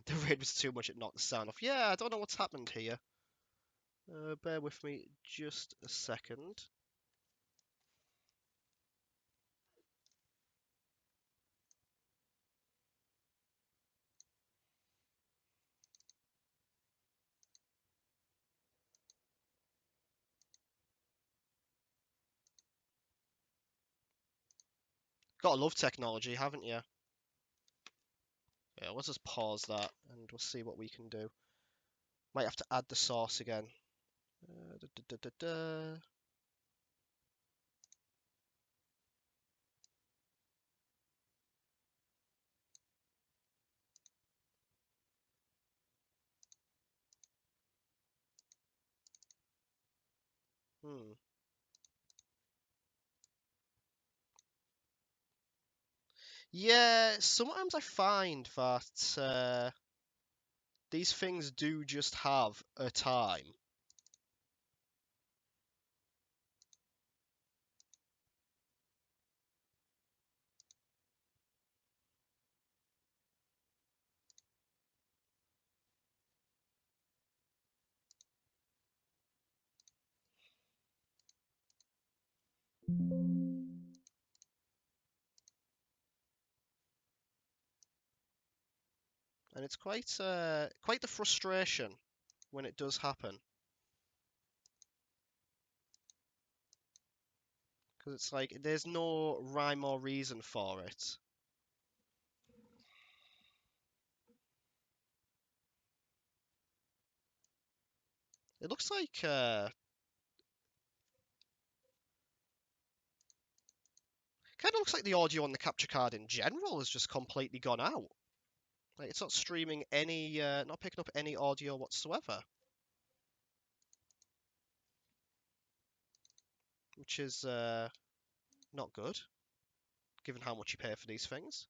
The raid was too much. It knocked the sound off. Yeah, I don't know what's happened here. Bear with me just a second. Gotta love technology, haven't you? Yeah, let's just pause that and we'll see what we can do. Might have to add the source again. Da, da, da, da, da. Hmm. Yeah, sometimes I find that these things do just have a time. And it's quite the frustration when it does happen. Because it's like there's no rhyme or reason for it. It looks like Kind of looks like the audio on the capture card in general has just completely gone out. Like it's not streaming any, not picking up any audio whatsoever, which is not good, given how much you pay for these things.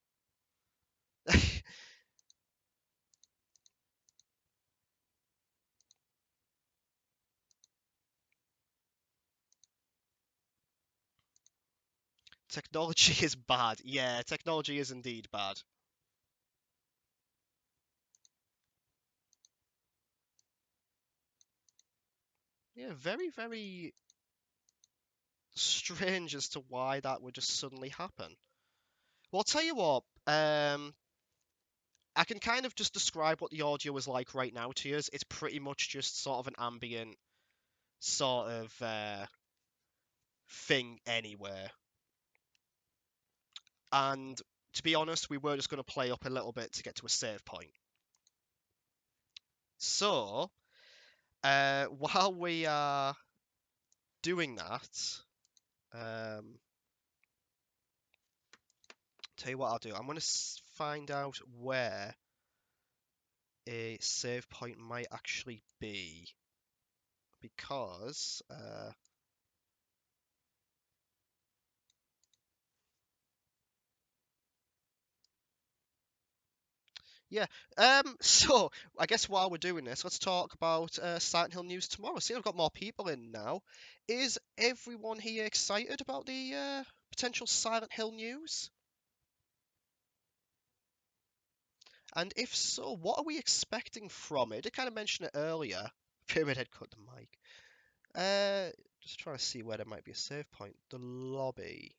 Technology is bad. Yeah, technology is indeed bad. Yeah, very, very strange as to why that would just suddenly happen. Well, I'll tell you what, I can kind of just describe what the audio is like right now to you. It's pretty much just sort of an ambient sort of thing anywhere. And to be honest, we were just going to play up a little bit to get to a save point. So, while we are doing that, tell you what I'll do. I'm going to find out where a save point might actually be, because yeah. So I guess while we're doing this, let's talk about Silent Hill news tomorrow. See, I've got more people in now. Is everyone here excited about the potential Silent Hill news? And if so, what are we expecting from it? I did kind of mention it earlier. Pyramid Head cut the mic. Just trying to see where there might be a save point. The lobby.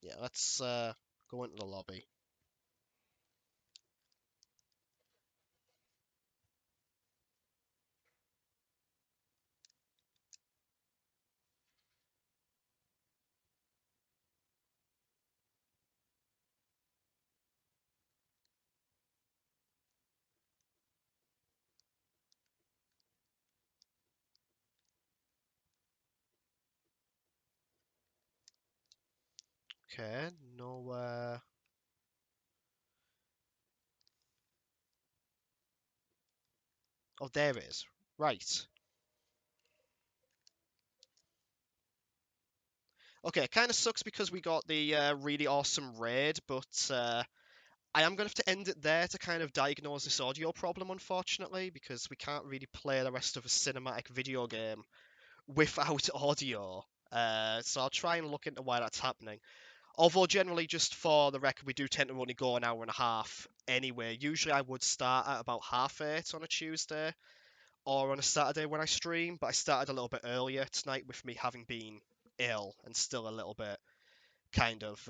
Yeah, let's go into the lobby. Okay, no. Oh, there it is. Right. Okay, it kind of sucks because we got the really awesome raid, but I am going to have to end it there to kind of diagnose this audio problem, unfortunately, because we can't really play the rest of a cinematic video game without audio. So I'll try and look into why that's happening. Although generally, just for the record, we do tend to only go an hour and a half anyway. Usually I would start at about 8:30 on a Tuesday or on a Saturday when I stream, but I started a little bit earlier tonight with me having been ill and still a little bit kind of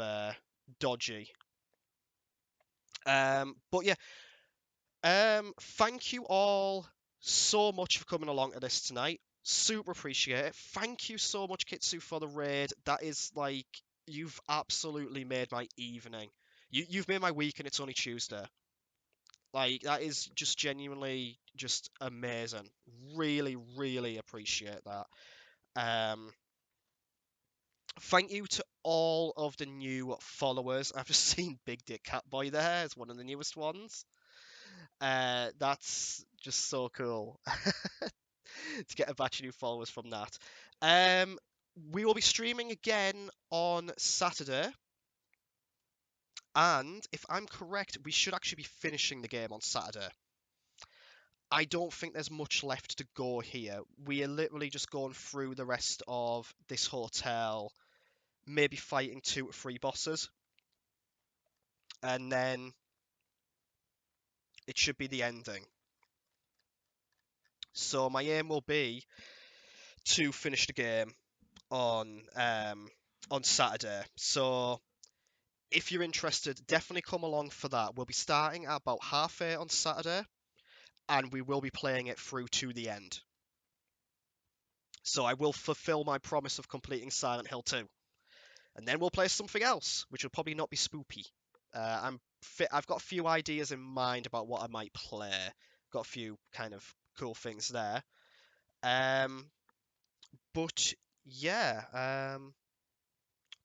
dodgy. But yeah, thank you all so much for coming along to this tonight. Super appreciate it. Thank you so much, Kitsu, for the raid. That is like, you've absolutely made my evening. You've made my week, and it's only Tuesday. Like, that is just genuinely just amazing. Really, really appreciate that. Um, Thank you to all of the new followers. I've just seen Big Dick Catboy there as one of the newest ones. That's just so cool to get a batch of new followers from that. Um, we will be streaming again on Saturday, and if I'm correct, we should actually be finishing the game on Saturday. I don't think there's much left to go here. We are literally just going through the rest of this hotel, maybe fighting 2 or 3 bosses, and then it should be the ending. So my aim will be to finish the game on Saturday. So if you're interested, definitely come along for that. We'll be starting at about 8:30 on Saturday, and we will be playing it through to the end. So I will fulfill my promise of completing Silent Hill 2, and then we'll play something else, which will probably not be spoopy. I've got a few ideas in mind about what I might play. Got a few kind of cool things there. But yeah,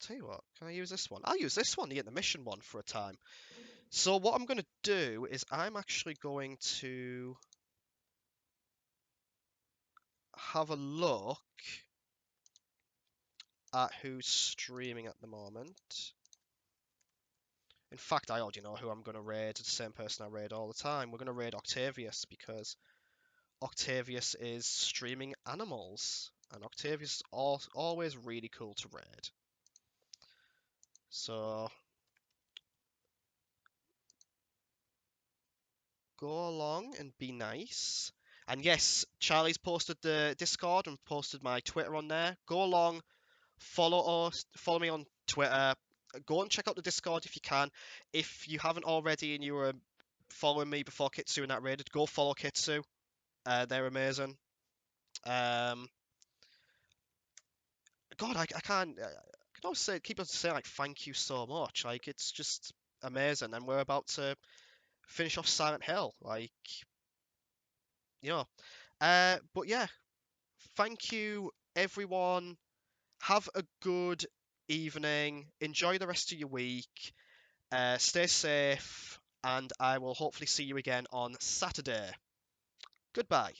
tell you what, can I use this one? I'll use this one to get the mission one for a time. So what I'm going to do is I'm actually going to have a look at who's streaming at the moment. In fact, I already know who I'm going to raid. It's the same person I raid all the time. We're going to raid Octavius because Octavius is streaming animals. And Octavius is always really cool to raid. So go along and be nice. And yes, Charlie's posted the Discord and posted my Twitter on there. Go along, follow us, follow me on Twitter. Go and check out the Discord if you can. If you haven't already and you were following me before Kitsu and that raided, go follow Kitsu. They're amazing. Um, God, I can't. I can always say, keep on saying like thank you so much. Like it's just amazing, and we're about to finish off Silent Hill. Like you know, but yeah, thank you everyone. Have a good evening. Enjoy the rest of your week. Stay safe, and I will hopefully see you again on Saturday. Goodbye.